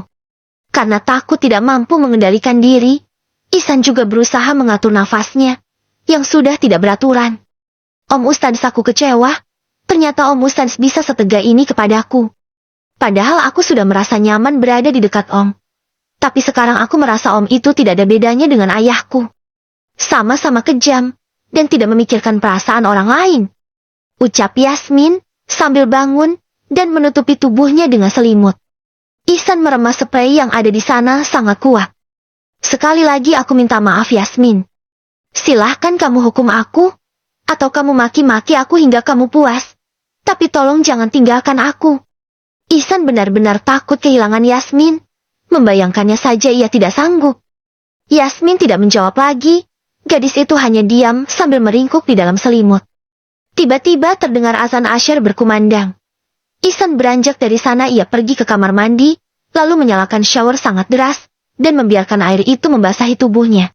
Speaker 1: Karena takut tidak mampu mengendalikan diri, Ihsan juga berusaha mengatur nafasnya, yang sudah tidak beraturan. Om Ustadz, aku kecewa. Ternyata Om Ustadz bisa setega ini kepadaku. Padahal aku sudah merasa nyaman berada di dekat Om. Tapi sekarang aku merasa Om itu tidak ada bedanya dengan ayahku. Sama-sama kejam, dan tidak memikirkan perasaan orang lain. Ucap Yasmin, sambil bangun, dan menutupi tubuhnya dengan selimut. Ihsan meremas spray yang ada di sana sangat kuat. Sekali lagi aku minta maaf Yasmin. Silahkan kamu hukum aku, atau kamu maki-maki aku hingga kamu puas. Tapi tolong jangan tinggalkan aku. Ihsan benar-benar takut kehilangan Yasmin. Membayangkannya saja ia tidak sanggup. Yasmin tidak menjawab lagi. Gadis itu hanya diam sambil meringkuk di dalam selimut. Tiba-tiba terdengar azan asyar berkumandang. Ihsan beranjak dari sana, ia pergi ke kamar mandi, lalu menyalakan shower sangat deras, dan membiarkan air itu membasahi tubuhnya.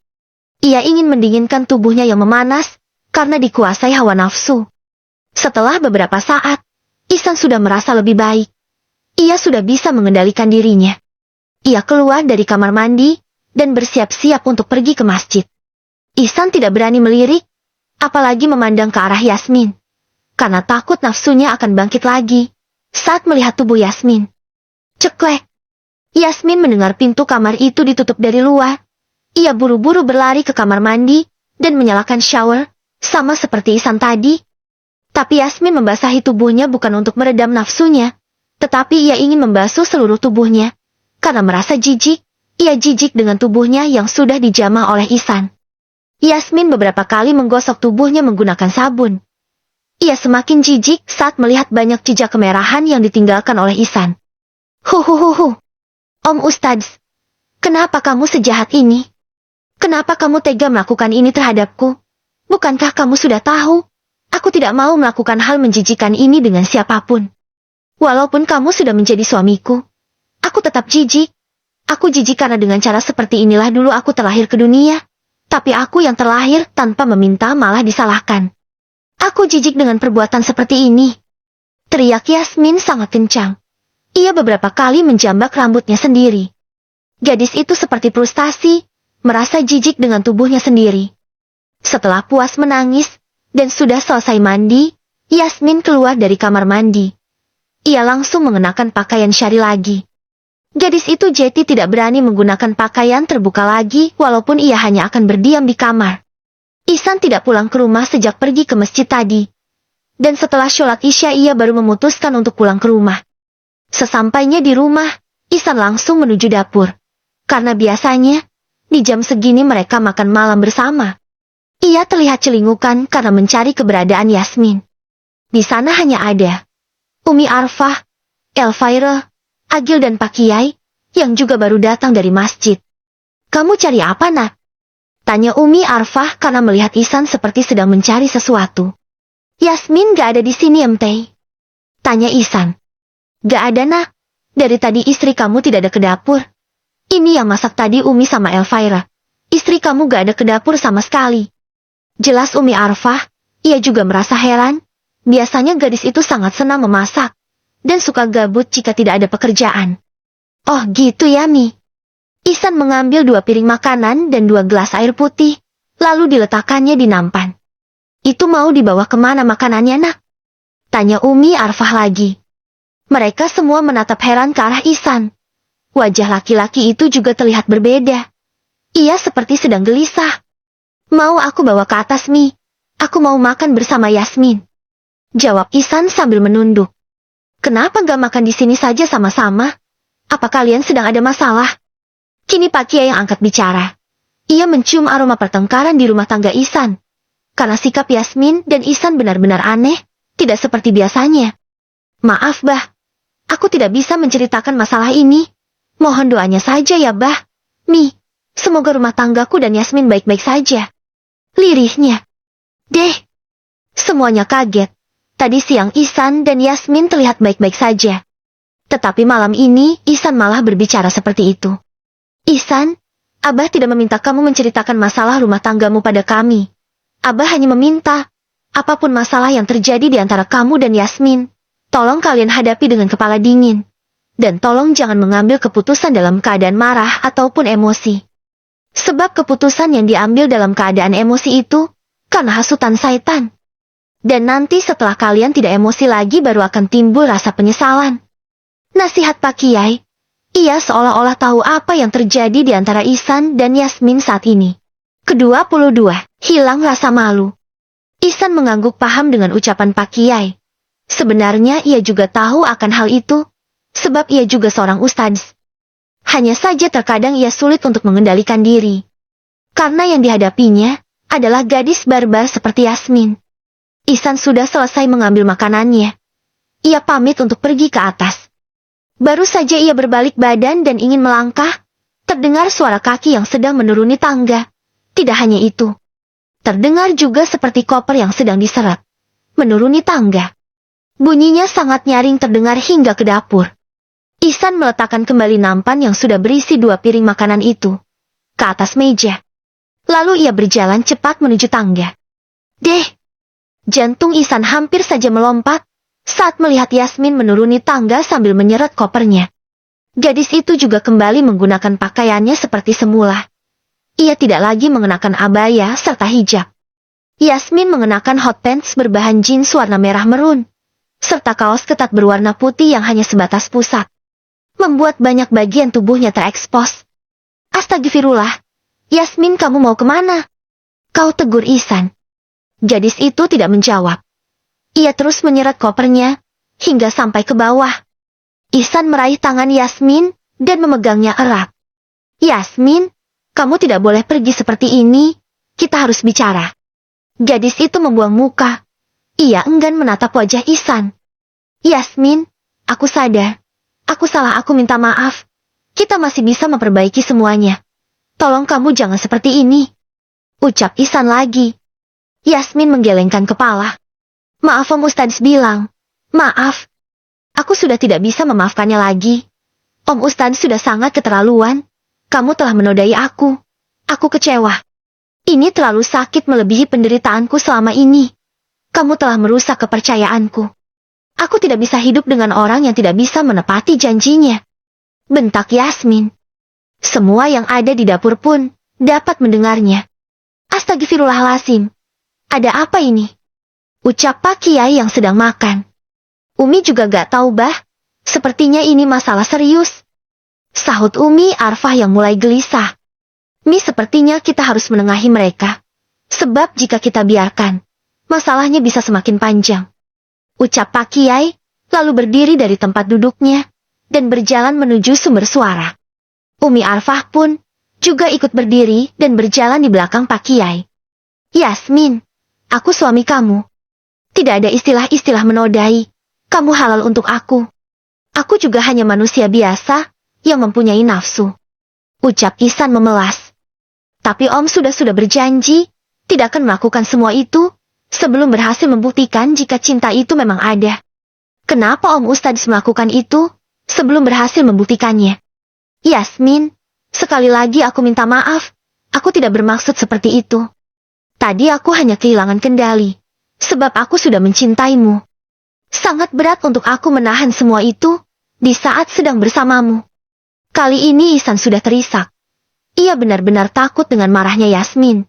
Speaker 1: Ia ingin mendinginkan tubuhnya yang memanas, karena dikuasai hawa nafsu. Setelah beberapa saat, Ihsan sudah merasa lebih baik. Ia sudah bisa mengendalikan dirinya. Ia keluar dari kamar mandi, dan bersiap-siap untuk pergi ke masjid. Ihsan tidak berani melirik, apalagi memandang ke arah Yasmin. Karena takut nafsunya akan bangkit lagi, saat melihat tubuh Yasmin. Ceklek! Yasmin mendengar pintu kamar itu ditutup dari luar. Ia buru-buru berlari ke kamar mandi, dan menyalakan shower, sama seperti Ihsan tadi. Tapi Yasmin membasahi tubuhnya bukan untuk meredam nafsunya, tetapi ia ingin membasuh seluruh tubuhnya. Karena merasa jijik, ia jijik dengan tubuhnya yang sudah dijamah oleh Ihsan. Yasmin beberapa kali menggosok tubuhnya menggunakan sabun. Ia semakin jijik saat melihat banyak jejak kemerahan yang ditinggalkan oleh Ihsan. Huhuhuhu. Om Ustadz, kenapa kamu sejahat ini? Kenapa kamu tega melakukan ini terhadapku? Bukankah kamu sudah tahu? Aku tidak mau melakukan hal menjijikan ini dengan siapapun. Walaupun kamu sudah menjadi suamiku, aku tetap jijik. Aku jijik karena dengan cara seperti inilah dulu aku terlahir ke dunia. Tapi aku yang terlahir tanpa meminta malah disalahkan. Aku jijik dengan perbuatan seperti ini. Teriak Yasmin sangat kencang. Ia beberapa kali menjambak rambutnya sendiri. Gadis itu seperti frustasi, merasa jijik dengan tubuhnya sendiri. Setelah puas menangis, dan sudah selesai mandi, Yasmin keluar dari kamar mandi. Ia langsung mengenakan pakaian syari lagi. Gadis itu Jeti tidak berani menggunakan pakaian terbuka lagi walaupun ia hanya akan berdiam di kamar. Ihsan tidak pulang ke rumah sejak pergi ke masjid tadi. Dan setelah sholat Isya ia baru memutuskan untuk pulang ke rumah. Sesampainya di rumah, Ihsan langsung menuju dapur. Karena biasanya, di jam segini mereka makan malam bersama. Ia terlihat celingukan karena mencari keberadaan Yasmin. Di sana hanya ada Umi Arfah, Elvira, Agil dan Pak Kiai, yang juga baru datang dari masjid. "Kamu cari apa, nak?" tanya Umi Arfah karena melihat Ihsan seperti sedang mencari sesuatu. "Yasmin gak ada di sini, Emtei," tanya Ihsan. "Gak ada, nak. Dari tadi istri kamu tidak ada ke dapur. Ini yang masak tadi Umi sama Elvira. Istri kamu gak ada ke dapur sama sekali." Jelas Umi Arfah, ia juga merasa heran. Biasanya gadis itu sangat senang memasak dan suka gabut jika tidak ada pekerjaan. "Oh gitu ya, Mi." Ihsan mengambil 2 piring makanan dan 2 gelas air putih, lalu diletakkannya di nampan. "Itu mau dibawa kemana makanannya, nak?" tanya Umi Arfah lagi. Mereka semua menatap heran ke arah Ihsan. Wajah laki-laki itu juga terlihat berbeda. Ia seperti sedang gelisah. "Mau aku bawa ke atas, Mi? Aku mau makan bersama Yasmin," jawab Ihsan sambil menunduk. "Kenapa gak makan di sini saja sama-sama? Apa kalian sedang ada masalah?" Kini Pak Kiai yang angkat bicara. Ia mencium aroma pertengkaran di rumah tangga Ihsan. Karena sikap Yasmin dan Ihsan benar-benar aneh, tidak seperti biasanya. "Maaf, Bah. Aku tidak bisa menceritakan masalah ini. Mohon doanya saja ya, Bah. Mi, semoga rumah tanggaku dan Yasmin baik-baik saja," lirihnya. "Deh." Semuanya kaget. Tadi siang Ihsan dan Yasmin terlihat baik-baik saja. Tetapi malam ini Ihsan malah berbicara seperti itu. "Ihsan, Abah tidak meminta kamu menceritakan masalah rumah tanggamu pada kami. Abah hanya meminta, apapun masalah yang terjadi di antara kamu dan Yasmin, tolong kalian hadapi dengan kepala dingin. Dan tolong jangan mengambil keputusan dalam keadaan marah ataupun emosi. Sebab keputusan yang diambil dalam keadaan emosi itu, karena hasutan syaitan. Dan nanti setelah kalian tidak emosi lagi baru akan timbul rasa penyesalan." Nasihat Pak Kiai. Ia seolah-olah tahu apa yang terjadi di antara Ihsan dan Yasmin saat ini. Ke-22, hilang rasa malu. Ihsan mengangguk paham dengan ucapan Pak Kiai. Sebenarnya ia juga tahu akan hal itu, sebab ia juga seorang ustadz. Hanya saja terkadang ia sulit untuk mengendalikan diri. Karena yang dihadapinya adalah gadis barbar seperti Yasmin. Ihsan sudah selesai mengambil makanannya. Ia pamit untuk pergi ke atas. Baru saja ia berbalik badan dan ingin melangkah, terdengar suara kaki yang sedang menuruni tangga. Tidak hanya itu. Terdengar juga seperti koper yang sedang diseret menuruni tangga. Bunyinya sangat nyaring terdengar hingga ke dapur. Ihsan meletakkan kembali nampan yang sudah berisi 2 piring makanan itu ke atas meja. Lalu ia berjalan cepat menuju tangga. Deh! Jantung Ihsan hampir saja melompat saat melihat Yasmin menuruni tangga sambil menyeret kopernya. Gadis itu juga kembali menggunakan pakaiannya seperti semula. Ia tidak lagi mengenakan abaya serta hijab. Yasmin mengenakan hot pants berbahan jeans warna merah merun, serta kaos ketat berwarna putih yang hanya sebatas pusat, membuat banyak bagian tubuhnya terekspos. "Astagfirullah, Yasmin, kamu mau kemana?" Kau tegur Ihsan. Gadis itu tidak menjawab. Ia terus menyeret kopernya hingga sampai ke bawah. Ihsan meraih tangan Yasmin dan memegangnya erat. "Yasmin, kamu tidak boleh pergi seperti ini. Kita harus bicara." Gadis itu membuang muka. Ia enggan menatap wajah Ihsan. "Yasmin, aku sadar. Aku salah, aku minta maaf. Kita masih bisa memperbaiki semuanya. Tolong kamu jangan seperti ini," ucap Ihsan lagi. Yasmin menggelengkan kepala. "Maaf Om Ustadz bilang. Maaf. Aku sudah tidak bisa memaafkannya lagi. Om Ustadz sudah sangat keterlaluan. Kamu telah menodai aku. Aku kecewa. Ini terlalu sakit melebihi penderitaanku selama ini. Kamu telah merusak kepercayaanku. Aku tidak bisa hidup dengan orang yang tidak bisa menepati janjinya," bentak Yasmin. Semua yang ada di dapur pun dapat mendengarnya. "Astagfirullahaladzim. Ada apa ini?" ucap Pak Kiai yang sedang makan. "Umi juga gak tahu, Bah. Sepertinya ini masalah serius." Sahut Umi Arfah yang mulai gelisah. Mi, sepertinya kita harus menengahi mereka. Sebab jika kita biarkan, masalahnya bisa semakin panjang. Ucap Pak Kiai, lalu berdiri dari tempat duduknya, dan berjalan menuju sumber suara. Umi Arfah pun juga ikut berdiri dan berjalan di belakang Pak Kiai. Yasmin, aku suami kamu. Tidak ada istilah-istilah menodai. Kamu halal untuk aku. Aku juga hanya manusia biasa yang mempunyai nafsu. Ucap Ihsan memelas. Tapi Om sudah berjanji tidak akan melakukan semua itu sebelum berhasil membuktikan jika cinta itu memang ada. Kenapa Om Ustadz melakukan itu sebelum berhasil membuktikannya? Yasmin, sekali lagi aku minta maaf. Aku tidak bermaksud seperti itu. Tadi aku hanya kehilangan kendali, sebab aku sudah mencintaimu. Sangat berat untuk aku menahan semua itu di saat sedang bersamamu. Kali ini Ihsan sudah terisak. Ia benar-benar takut dengan marahnya Yasmin.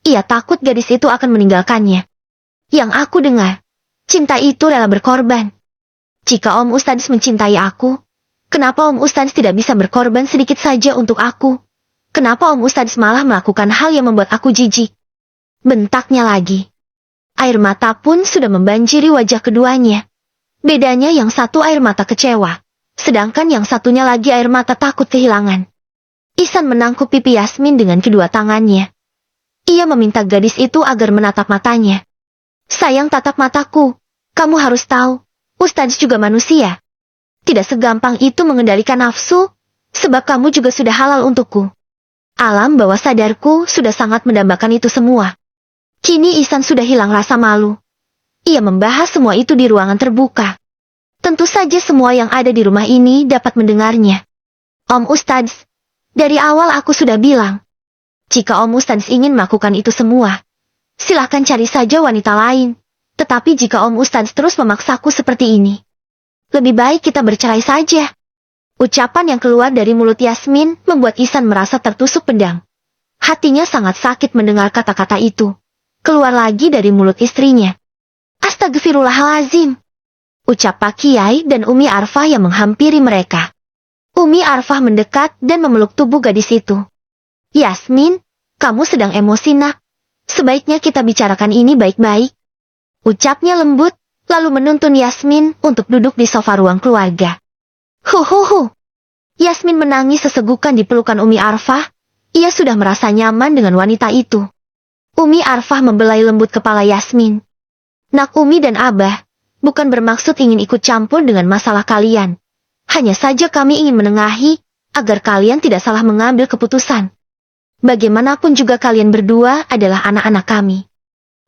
Speaker 1: Ia takut gadis itu akan meninggalkannya. Yang aku dengar, cinta itu rela berkorban. Jika Om Ustadz mencintai aku, kenapa Om Ustadz tidak bisa berkorban sedikit saja untuk aku? Kenapa Om Ustadz malah melakukan hal yang membuat aku jijik? Bentaknya lagi. Air mata pun sudah membanjiri wajah keduanya. Bedanya yang satu air mata kecewa, sedangkan yang satunya lagi air mata takut kehilangan. Ihsan menangkup pipi Yasmin dengan kedua tangannya. Ia meminta gadis itu agar menatap matanya. Sayang, tatap mataku. Kamu harus tahu, Ustadz juga manusia. Tidak segampang itu mengendalikan nafsu, sebab kamu juga sudah halal untukku. Alam bawah sadarku sudah sangat mendambakan itu semua. Kini Ihsan sudah hilang rasa malu. Ia membahas semua itu di ruangan terbuka. Tentu saja semua yang ada di rumah ini dapat mendengarnya. Om Ustadz, dari awal aku sudah bilang, jika Om Ustadz ingin melakukan itu semua, silahkan cari saja wanita lain. Tetapi jika Om Ustadz terus memaksaku seperti ini, lebih baik kita bercerai saja. Ucapan yang keluar dari mulut Yasmin membuat Ihsan merasa tertusuk pedang. Hatinya sangat sakit mendengar kata-kata itu keluar lagi dari mulut istrinya. Astagfirullahalazim, ucap Pak Kiai dan Umi Arfah yang menghampiri mereka. Umi Arfah mendekat dan memeluk tubuh gadis itu. Yasmin, kamu sedang emosi nak. Sebaiknya kita bicarakan ini baik-baik. Ucapnya lembut, lalu menuntun Yasmin untuk duduk di sofa ruang keluarga. Huhuhu. Yasmin menangis sesegukan di pelukan Umi Arfah. Ia sudah merasa nyaman dengan wanita itu. Umi Arfah membelai lembut kepala Yasmin. Nak Umi dan Abah, bukan bermaksud ingin ikut campur dengan masalah kalian. Hanya saja kami ingin menengahi, agar kalian tidak salah mengambil keputusan. Bagaimanapun juga kalian berdua adalah anak-anak kami.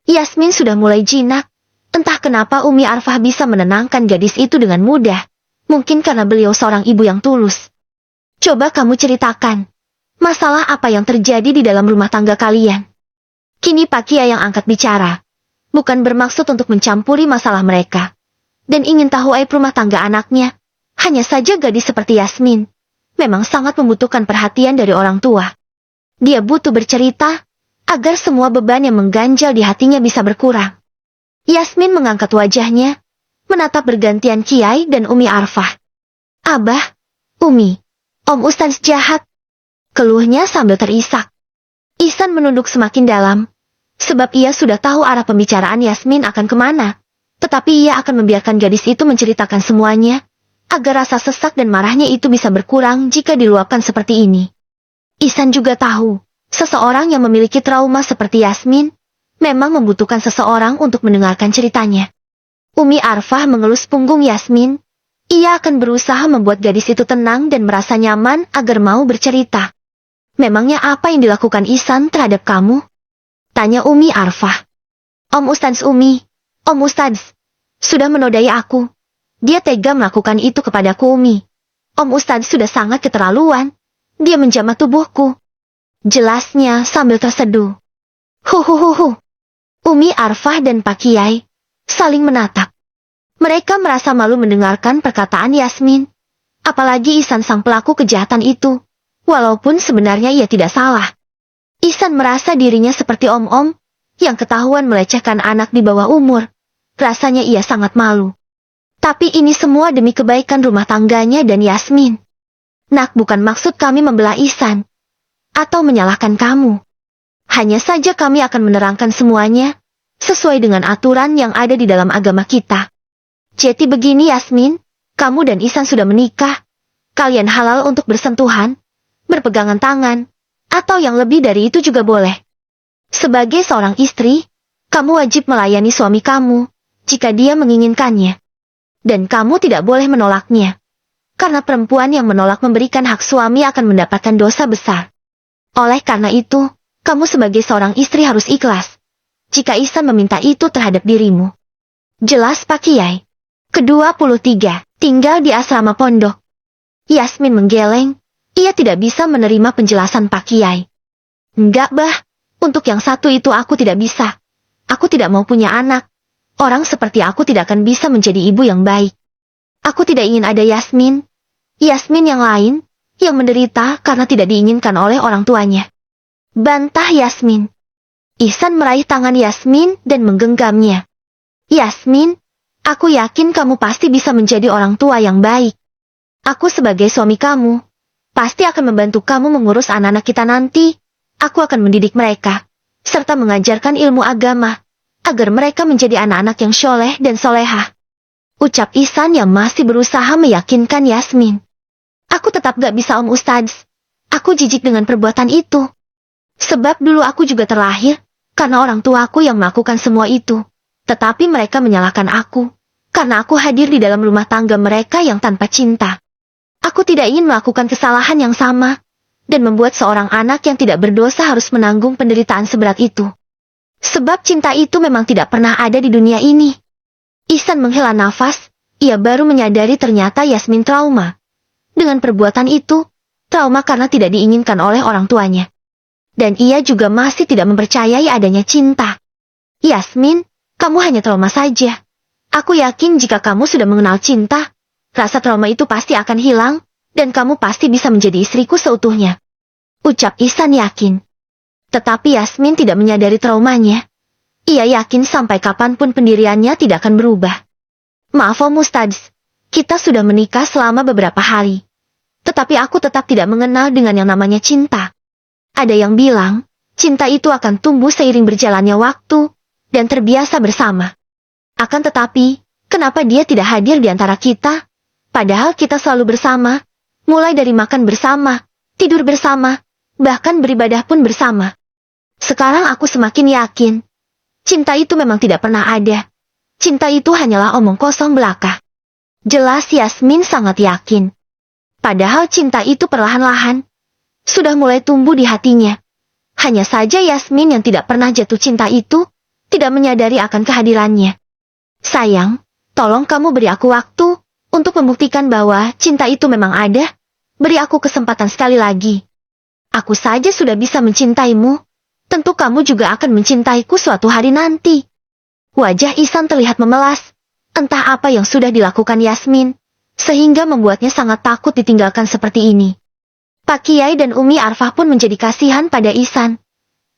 Speaker 1: Yasmin sudah mulai jinak. Entah kenapa Umi Arfah bisa menenangkan gadis itu dengan mudah. Mungkin karena beliau seorang ibu yang tulus. Coba kamu ceritakan, masalah apa yang terjadi di dalam rumah tangga kalian? Kini Pak Kiai yang angkat bicara. Bukan bermaksud untuk mencampuri masalah mereka. Dan ingin tahu aib rumah tangga anaknya. Hanya saja gadis seperti Yasmin memang sangat membutuhkan perhatian dari orang tua. Dia butuh bercerita, agar semua beban yang mengganjal di hatinya bisa berkurang. Yasmin mengangkat wajahnya, menatap bergantian Kiai dan Umi Arfah. Abah, Umi, Om Ustadz jahat, keluhnya sambil terisak. Ihsan menunduk semakin dalam, sebab ia sudah tahu arah pembicaraan Yasmin akan kemana. Tetapi ia akan membiarkan gadis itu menceritakan semuanya, agar rasa sesak dan marahnya itu bisa berkurang jika diluapkan seperti ini. Ihsan juga tahu, seseorang yang memiliki trauma seperti Yasmin, memang membutuhkan seseorang untuk mendengarkan ceritanya. Umi Arfah mengelus punggung Yasmin. Ia akan berusaha membuat gadis itu tenang dan merasa nyaman agar mau bercerita. Memangnya apa yang dilakukan Ihsan terhadap kamu? Tanya Umi Arfah. Om Ustadz Umi, Om Ustadz, sudah menodai aku. Dia tega melakukan itu kepadaku Umi. Om Ustadz sudah sangat keterlaluan. Dia menjamah tubuhku. Jelasnya sambil terseduh. Huhuhuhu. Umi Arfah dan Pak Kiai saling menatap. Mereka merasa malu mendengarkan perkataan Yasmin. Apalagi Ihsan sang pelaku kejahatan itu. Walaupun sebenarnya ia tidak salah. Ihsan merasa dirinya seperti om-om yang ketahuan melecehkan anak di bawah umur. Rasanya ia sangat malu. Tapi ini semua demi kebaikan rumah tangganya dan Yasmin. Nak, bukan maksud kami membelah Ihsan atau menyalahkan kamu. Hanya saja kami akan menerangkan semuanya sesuai dengan aturan yang ada di dalam agama kita. Jadi begini Yasmin, kamu dan Ihsan sudah menikah. Kalian halal untuk bersentuhan, berpegangan tangan, atau yang lebih dari itu juga boleh. Sebagai seorang istri, kamu wajib melayani suami kamu jika dia menginginkannya. Dan kamu tidak boleh menolaknya. Karena perempuan yang menolak memberikan hak suami akan mendapatkan dosa besar. Oleh karena itu, kamu sebagai seorang istri harus ikhlas jika Ihsan meminta itu terhadap dirimu. Jelas Pak Kiai. Ke-23, tinggal di asrama pondok. Yasmin menggeleng, ia tidak bisa menerima penjelasan Pak Kiai. Enggak bah, untuk yang satu itu aku tidak bisa. Aku tidak mau punya anak. Orang seperti aku tidak akan bisa menjadi ibu yang baik. Aku tidak ingin ada Yasmin yang lain, yang menderita karena tidak diinginkan oleh orang tuanya. Bantah Yasmin. Ihsan meraih tangan Yasmin dan menggenggamnya. Yasmin, aku yakin kamu pasti bisa menjadi orang tua yang baik. Aku sebagai suami kamu, pasti akan membantu kamu mengurus anak-anak kita nanti. Aku akan mendidik mereka, serta mengajarkan ilmu agama, agar mereka menjadi anak-anak yang soleh dan solehah. Ucap Ihsan yang masih berusaha meyakinkan Yasmin. Aku tetap gak bisa Om Ustadz. Aku jijik dengan perbuatan itu. Sebab dulu aku juga terlahir, karena orang tuaku yang melakukan semua itu. Tetapi mereka menyalahkan aku, karena aku hadir di dalam rumah tangga mereka yang tanpa cinta. Aku tidak ingin melakukan kesalahan yang sama, dan membuat seorang anak yang tidak berdosa harus menanggung penderitaan seberat itu. Sebab cinta itu memang tidak pernah ada di dunia ini. Ihsan menghela nafas, ia baru menyadari ternyata Yasmin trauma. Dengan perbuatan itu, trauma karena tidak diinginkan oleh orang tuanya. Dan ia juga masih tidak mempercayai adanya cinta. Yasmin, kamu hanya trauma saja. Aku yakin jika kamu sudah mengenal cinta, rasa trauma itu pasti akan hilang, dan kamu pasti bisa menjadi istriku seutuhnya. Ucap Ihsan yakin. Tetapi Yasmin tidak menyadari traumanya. Ia yakin sampai kapanpun pendiriannya tidak akan berubah. Maaf Om Ustadz, kita sudah menikah selama beberapa hari. Tetapi aku tetap tidak mengenal dengan yang namanya cinta. Ada yang bilang, cinta itu akan tumbuh seiring berjalannya waktu, dan terbiasa bersama. Akan tetapi, kenapa dia tidak hadir di antara kita? Padahal kita selalu bersama, mulai dari makan bersama, tidur bersama, bahkan beribadah pun bersama. Sekarang aku semakin yakin, cinta itu memang tidak pernah ada. Cinta itu hanyalah omong kosong belaka. Jelas Yasmin sangat yakin. Padahal cinta itu perlahan-lahan sudah mulai tumbuh di hatinya. Hanya saja Yasmin yang tidak pernah jatuh cinta itu tidak menyadari akan kehadirannya. Sayang, tolong kamu beri aku waktu untuk membuktikan bahwa cinta itu memang ada. Beri aku kesempatan sekali lagi. Aku saja sudah bisa mencintaimu. Tentu kamu juga akan mencintaiku suatu hari nanti. Wajah Ihsan terlihat memelas. Entah apa yang sudah dilakukan Yasmin, sehingga membuatnya sangat takut ditinggalkan seperti ini. Pak Kiai dan Umi Arfah pun menjadi kasihan pada Ihsan.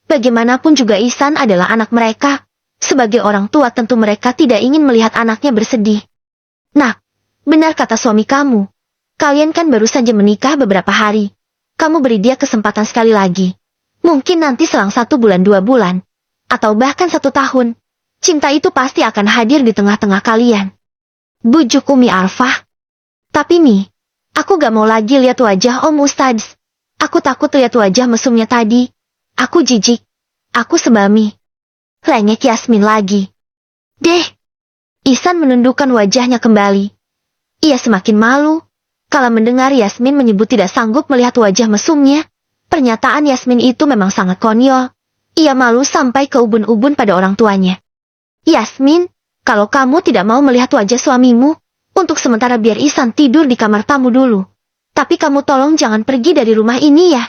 Speaker 1: Bagaimanapun juga Ihsan adalah anak mereka. Sebagai orang tua tentu mereka tidak ingin melihat anaknya bersedih. Nak, benar kata suami kamu. Kalian kan baru saja menikah beberapa hari. Kamu beri dia kesempatan sekali lagi. Mungkin nanti selang 1 bulan 2 bulan. Atau bahkan 1 tahun. Cinta itu pasti akan hadir di tengah-tengah kalian. Bujuk Umi Arfah. Tapi Mi, aku gak mau lagi lihat wajah Om Ustadz. Aku takut lihat wajah mesumnya tadi. Aku jijik. Aku sebami. Lengek Yasmin lagi. Deh. Ihsan menundukkan wajahnya kembali. Ia semakin malu. Kala mendengar Yasmin menyebut tidak sanggup melihat wajah mesumnya. Pernyataan Yasmin itu memang sangat konyol. Ia malu sampai ke ubun-ubun pada orang tuanya. Yasmin, kalau kamu tidak mau melihat wajah suamimu, untuk sementara biar Ihsan tidur di kamar tamu dulu. Tapi kamu tolong jangan pergi dari rumah ini ya.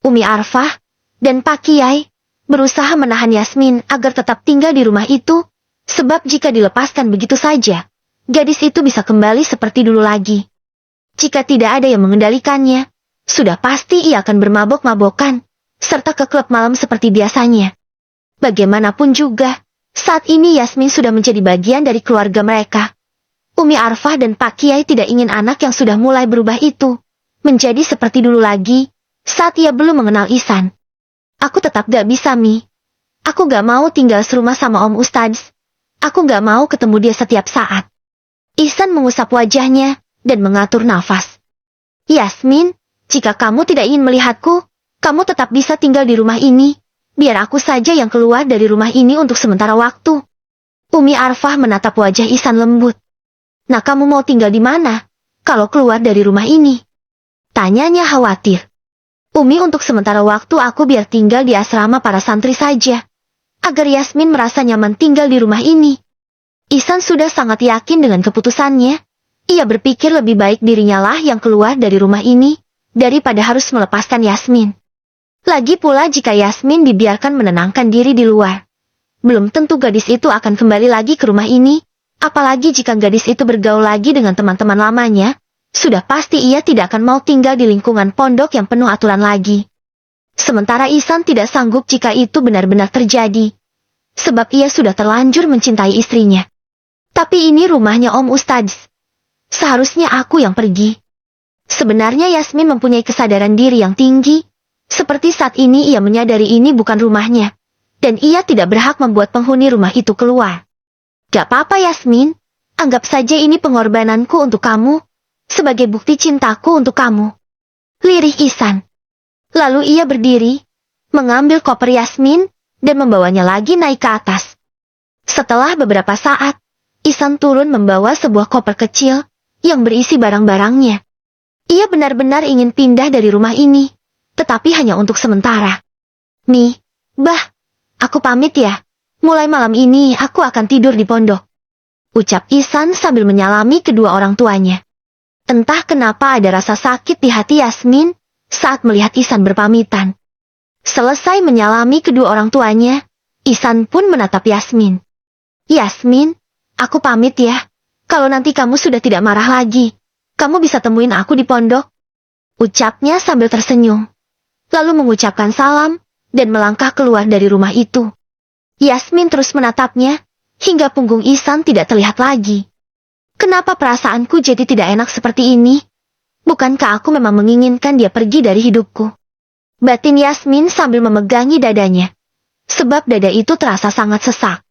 Speaker 1: Umi Arfah dan Pak Kiai berusaha menahan Yasmin agar tetap tinggal di rumah itu, sebab jika dilepaskan begitu saja, gadis itu bisa kembali seperti dulu lagi. Jika tidak ada yang mengendalikannya, sudah pasti ia akan bermabok-mabokan, serta ke klub malam seperti biasanya. Bagaimanapun juga, saat ini Yasmin sudah menjadi bagian dari keluarga mereka. Umi Arfah dan Pak Kiai tidak ingin anak yang sudah mulai berubah itu menjadi seperti dulu lagi, saat ia belum mengenal Ihsan. Aku tetap gak bisa, Mi. Aku gak mau tinggal serumah sama Om Ustadz. Aku gak mau ketemu dia setiap saat. Ihsan mengusap wajahnya, dan mengatur nafas. Yasmin, jika kamu tidak ingin melihatku, kamu tetap bisa tinggal di rumah ini. Biar aku saja yang keluar dari rumah ini untuk sementara waktu. Umi Arfah menatap wajah Ihsan lembut. Nah, kamu mau tinggal di mana kalau keluar dari rumah ini? Tanyanya khawatir. Umi, untuk sementara waktu aku biar tinggal di asrama para santri saja. Agar Yasmin merasa nyaman tinggal di rumah ini. Ihsan sudah sangat yakin dengan keputusannya. Ia berpikir lebih baik dirinya lah yang keluar dari rumah ini, daripada harus melepaskan Yasmin. Lagi pula jika Yasmin dibiarkan menenangkan diri di luar, belum tentu gadis itu akan kembali lagi ke rumah ini, apalagi jika gadis itu bergaul lagi dengan teman-teman lamanya, sudah pasti ia tidak akan mau tinggal di lingkungan pondok yang penuh aturan lagi. Sementara Ihsan tidak sanggup jika itu benar-benar terjadi, sebab ia sudah terlanjur mencintai istrinya. Tapi ini rumahnya Om Ustadz. Seharusnya aku yang pergi. Sebenarnya Yasmin mempunyai kesadaran diri yang tinggi, seperti saat ini ia menyadari ini bukan rumahnya, dan ia tidak berhak membuat penghuni rumah itu keluar. Gak apa-apa Yasmin, anggap saja ini pengorbananku untuk kamu, sebagai bukti cintaku untuk kamu. Lirih Ihsan. Lalu ia berdiri, mengambil koper Yasmin, dan membawanya lagi naik ke atas. Setelah beberapa saat, Ihsan turun membawa sebuah koper kecil, yang berisi barang-barangnya. Ia benar-benar ingin pindah dari rumah ini, tetapi hanya untuk sementara. Mi, Bah, aku pamit ya. Mulai malam ini aku akan tidur di pondok. Ucap Ihsan sambil menyalami kedua orang tuanya. Entah kenapa ada rasa sakit di hati Yasmin saat melihat Ihsan berpamitan. Selesai menyalami kedua orang tuanya, Ihsan pun menatap Yasmin. Yasmin, aku pamit ya. Kalau nanti kamu sudah tidak marah lagi, kamu bisa temuin aku di pondok. Ucapnya sambil tersenyum. Lalu mengucapkan salam, dan melangkah keluar dari rumah itu. Yasmin terus menatapnya, hingga punggung Ihsan tidak terlihat lagi. Kenapa perasaanku jadi tidak enak seperti ini? Bukankah aku memang menginginkan dia pergi dari hidupku? Batin Yasmin sambil memegangi dadanya. Sebab dada itu terasa sangat sesak.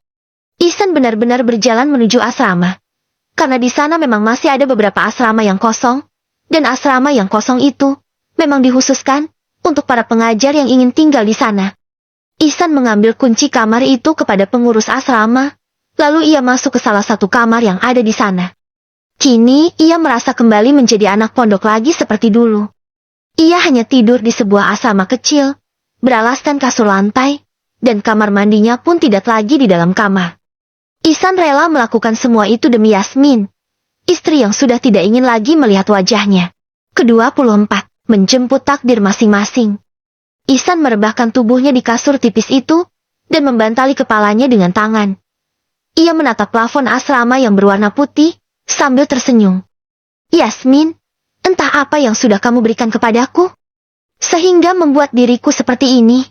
Speaker 1: Ihsan benar-benar berjalan menuju asrama. Karena di sana memang masih ada beberapa asrama yang kosong, dan asrama yang kosong itu memang dikhususkan untuk para pengajar yang ingin tinggal di sana. Ihsan mengambil kunci kamar itu kepada pengurus asrama, lalu ia masuk ke salah satu kamar yang ada di sana. Kini ia merasa kembali menjadi anak pondok lagi seperti dulu. Ia hanya tidur di sebuah asrama kecil, beralaskan kasur lantai, dan kamar mandinya pun tidak lagi di dalam kamar. Ihsan rela melakukan semua itu demi Yasmin, istri yang sudah tidak ingin lagi melihat wajahnya. Ke-24, menjemput takdir masing-masing. Ihsan merebahkan tubuhnya di kasur tipis itu, dan membantali kepalanya dengan tangan. Ia menatap plafon asrama yang berwarna putih, sambil tersenyum. Yasmin, entah apa yang sudah kamu berikan kepadaku, sehingga membuat diriku seperti ini.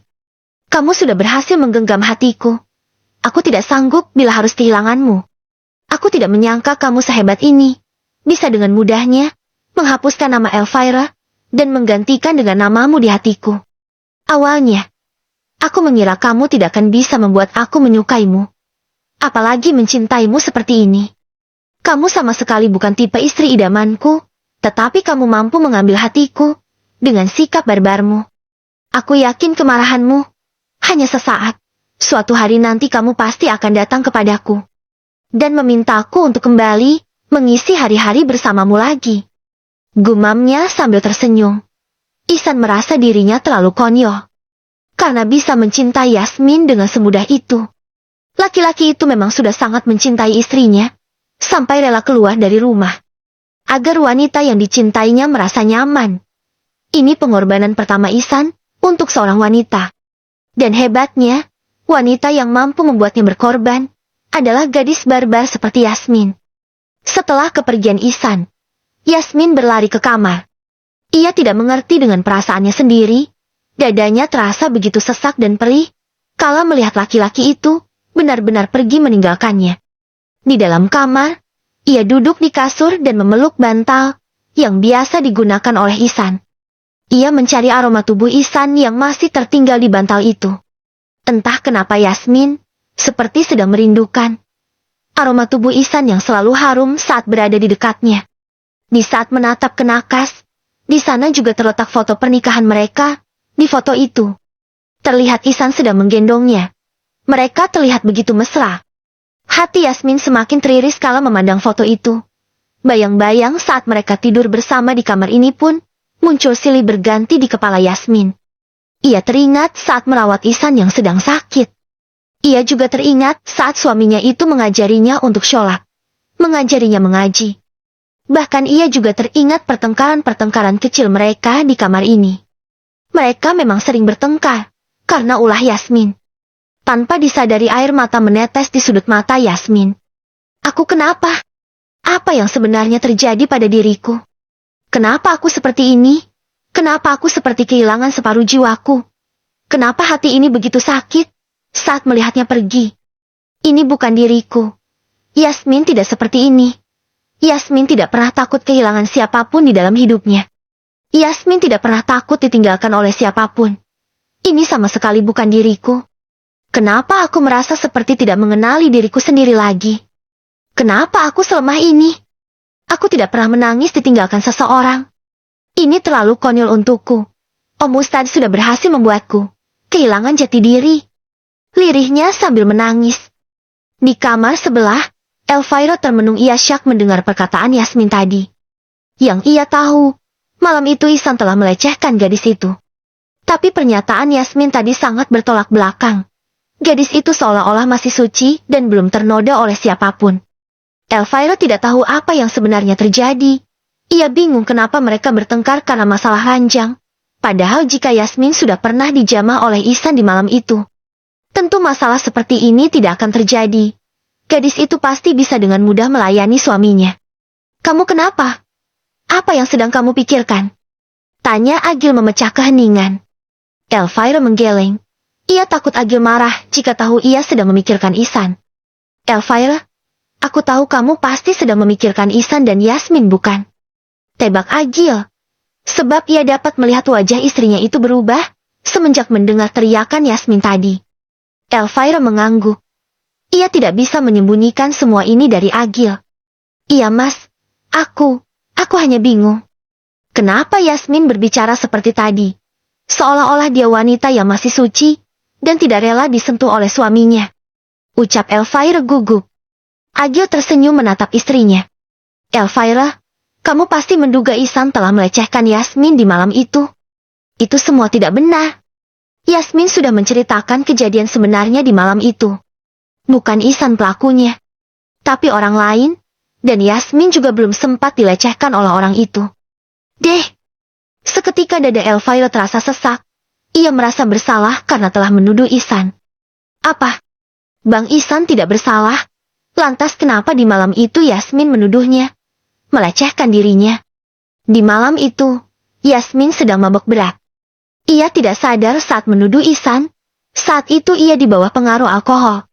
Speaker 1: Kamu sudah berhasil menggenggam hatiku. Aku tidak sanggup bila harus kehilanganmu. Aku tidak menyangka kamu sehebat ini, bisa dengan mudahnya menghapuskan nama Elvira, dan menggantikan dengan namamu di hatiku. Awalnya, aku mengira kamu tidak akan bisa membuat aku menyukaimu, apalagi mencintaimu seperti ini. Kamu sama sekali bukan tipe istri idamanku, tetapi kamu mampu mengambil hatiku dengan sikap barbarmu. Aku yakin kemarahanmu hanya sesaat. Suatu hari nanti kamu pasti akan datang kepadaku dan memintaku untuk kembali mengisi hari-hari bersamamu lagi. Gumamnya sambil tersenyum. Ihsan merasa dirinya terlalu konyol karena bisa mencintai Yasmin dengan semudah itu. Laki-laki itu memang sudah sangat mencintai istrinya, sampai rela keluar dari rumah agar wanita yang dicintainya merasa nyaman. Ini pengorbanan pertama Ihsan untuk seorang wanita. Dan hebatnya, wanita yang mampu membuatnya berkorban adalah gadis barbar seperti Yasmin. Setelah kepergian Ihsan, Yasmin berlari ke kamar. Ia tidak mengerti dengan perasaannya sendiri. Dadanya terasa begitu sesak dan perih kala melihat laki-laki itu benar-benar pergi meninggalkannya. Di dalam kamar, ia duduk di kasur dan memeluk bantal yang biasa digunakan oleh Ihsan. Ia mencari aroma tubuh Ihsan yang masih tertinggal di bantal itu. Entah kenapa Yasmin seperti sedang merindukan aroma tubuh Ihsan yang selalu harum saat berada di dekatnya. Di saat menatap ke nakas, di sana juga terletak foto pernikahan mereka. Di foto itu, terlihat Ihsan sedang menggendongnya. Mereka terlihat begitu mesra. Hati Yasmin semakin teriris kala memandang foto itu. Bayang-bayang saat mereka tidur bersama di kamar ini pun muncul silih berganti di kepala Yasmin. Ia teringat saat merawat Ihsan yang sedang sakit. Ia juga teringat saat suaminya itu mengajarinya untuk sholat, mengajarinya mengaji. Bahkan ia juga teringat pertengkaran-pertengkaran kecil mereka di kamar ini. Mereka memang sering bertengkar, karena ulah Yasmin. Tanpa disadari air mata menetes di sudut mata Yasmin. Aku kenapa? Apa yang sebenarnya terjadi pada diriku? Kenapa aku seperti ini? Kenapa aku seperti kehilangan separuh jiwaku? Kenapa hati ini begitu sakit saat melihatnya pergi? Ini bukan diriku. Yasmin tidak seperti ini. Yasmin tidak pernah takut kehilangan siapapun di dalam hidupnya. Yasmin tidak pernah takut ditinggalkan oleh siapapun. Ini sama sekali bukan diriku. Kenapa aku merasa seperti tidak mengenali diriku sendiri lagi? Kenapa aku selemah ini? Aku tidak pernah menangis ditinggalkan seseorang. Ini terlalu konyol untukku. Om Ustadz sudah berhasil membuatku kehilangan jati diri. Lirihnya sambil menangis. Di kamar sebelah, Elvira termenung syak mendengar perkataan Yasmin tadi. Yang ia tahu, malam itu Ihsan telah melecehkan gadis itu. Tapi pernyataan Yasmin tadi sangat bertolak belakang. Gadis itu seolah-olah masih suci dan belum ternoda oleh siapapun. Elvira tidak tahu apa yang sebenarnya terjadi. Ia bingung kenapa mereka bertengkar karena masalah ranjang. Padahal jika Yasmin sudah pernah dijamah oleh Ihsan di malam itu, tentu masalah seperti ini tidak akan terjadi. Gadis itu pasti bisa dengan mudah melayani suaminya. Kamu kenapa? Apa yang sedang kamu pikirkan? Tanya Agil memecah keheningan. Elvira menggeleng. Ia takut Agil marah jika tahu ia sedang memikirkan Ihsan. Elvira, aku tahu kamu pasti sedang memikirkan Ihsan dan Yasmin, bukan? Tebak Agil. Sebab ia dapat melihat wajah istrinya itu berubah semenjak mendengar teriakan Yasmin tadi. Elvira mengangguk. Ia tidak bisa menyembunyikan semua ini dari Agil. Iya mas, aku hanya bingung. Kenapa Yasmin berbicara seperti tadi? Seolah-olah dia wanita yang masih suci dan tidak rela disentuh oleh suaminya. Ucap Elvira gugup. Agil tersenyum menatap istrinya. Elvira, kamu pasti menduga Ihsan telah melecehkan Yasmin di malam itu. Itu semua tidak benar. Yasmin sudah menceritakan kejadian sebenarnya di malam itu. Bukan Ihsan pelakunya, tapi orang lain, dan Yasmin juga belum sempat dilecehkan oleh orang itu. Deh! Seketika dada Elvira terasa sesak. Ia merasa bersalah karena telah menuduh Ihsan. Apa? Bang Ihsan tidak bersalah? Lantas kenapa di malam itu Yasmin menuduhnya melecehkan dirinya? Di malam itu, Yasmin sedang mabuk berat. Ia tidak sadar saat menuduh Ihsan. Saat itu ia di bawah pengaruh alkohol.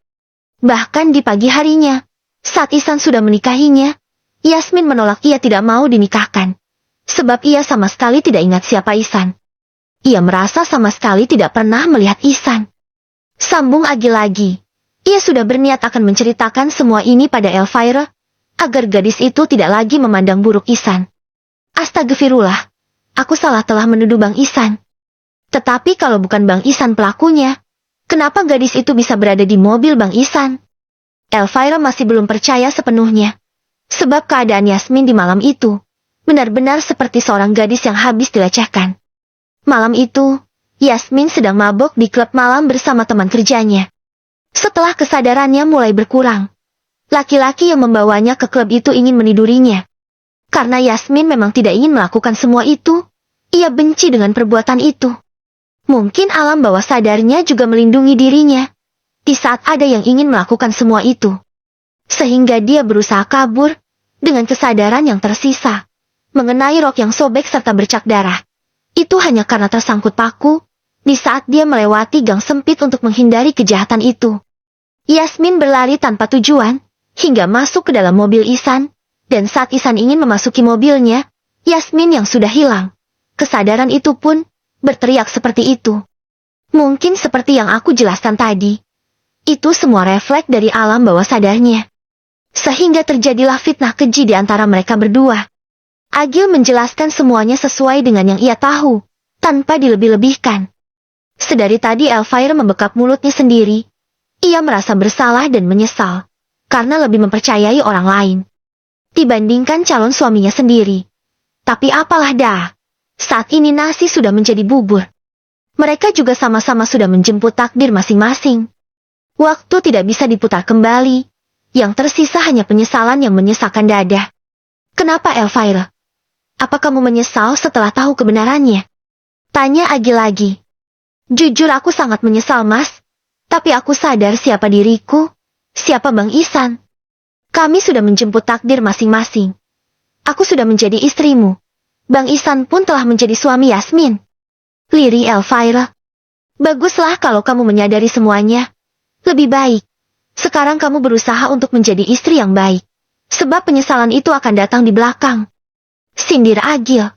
Speaker 1: Bahkan di pagi harinya, saat Ihsan sudah menikahinya, Yasmin menolak, ia tidak mau dinikahkan. Sebab ia sama sekali tidak ingat siapa Ihsan. Ia merasa sama sekali tidak pernah melihat Ihsan. Sambung Agil lagi. Ia sudah berniat akan menceritakan semua ini pada Elvira, agar gadis itu tidak lagi memandang buruk Ihsan. Astagfirullah, aku salah telah menuduh Bang Ihsan. Tetapi kalau bukan Bang Ihsan pelakunya, kenapa gadis itu bisa berada di mobil Bang Ihsan? Elvira masih belum percaya sepenuhnya. Sebab keadaan Yasmin di malam itu benar-benar seperti seorang gadis yang habis dilecehkan. Malam itu, Yasmin sedang mabok di klub malam bersama teman kerjanya. Setelah kesadarannya mulai berkurang, laki-laki yang membawanya ke klub itu ingin menidurinya. Karena Yasmin memang tidak ingin melakukan semua itu, ia benci dengan perbuatan itu. Mungkin alam bawah sadarnya juga melindungi dirinya di saat ada yang ingin melakukan semua itu. Sehingga dia berusaha kabur dengan kesadaran yang tersisa mengenai rok yang sobek serta bercak darah. Itu hanya karena tersangkut paku di saat dia melewati gang sempit untuk menghindari kejahatan itu. Yasmin berlari tanpa tujuan hingga masuk ke dalam mobil Ihsan, dan saat Ihsan ingin memasuki mobilnya, Yasmin yang sudah hilang. Kesadaran itu pun berteriak seperti itu. Mungkin seperti yang aku jelaskan tadi. Itu semua refleks dari alam bawah sadarnya. Sehingga terjadilah fitnah keji di antara mereka berdua. Agil menjelaskan semuanya sesuai dengan yang ia tahu, tanpa dilebih-lebihkan. Sedari tadi Elvira membekap mulutnya sendiri. Ia merasa bersalah dan menyesal, karena lebih mempercayai orang lain dibandingkan calon suaminya sendiri. Tapi apalah dah, saat ini nasi sudah menjadi bubur. Mereka juga sama-sama sudah menjemput takdir masing-masing. Waktu tidak bisa diputar kembali. Yang tersisa hanya penyesalan yang menyesakan dada. Kenapa Elvira? Apa kamu menyesal setelah tahu kebenarannya? Tanya Agil lagi. Jujur aku sangat menyesal mas. Tapi aku sadar siapa diriku, siapa Bang Isan. Kami sudah menjemput takdir masing-masing. Aku sudah menjadi istrimu. Bang Isan pun telah menjadi suami Yasmin. Lirih Elvira. Baguslah kalau kamu menyadari semuanya. Lebih baik. Sekarang kamu berusaha untuk menjadi istri yang baik. Sebab penyesalan itu akan datang di belakang. Sindir Agil.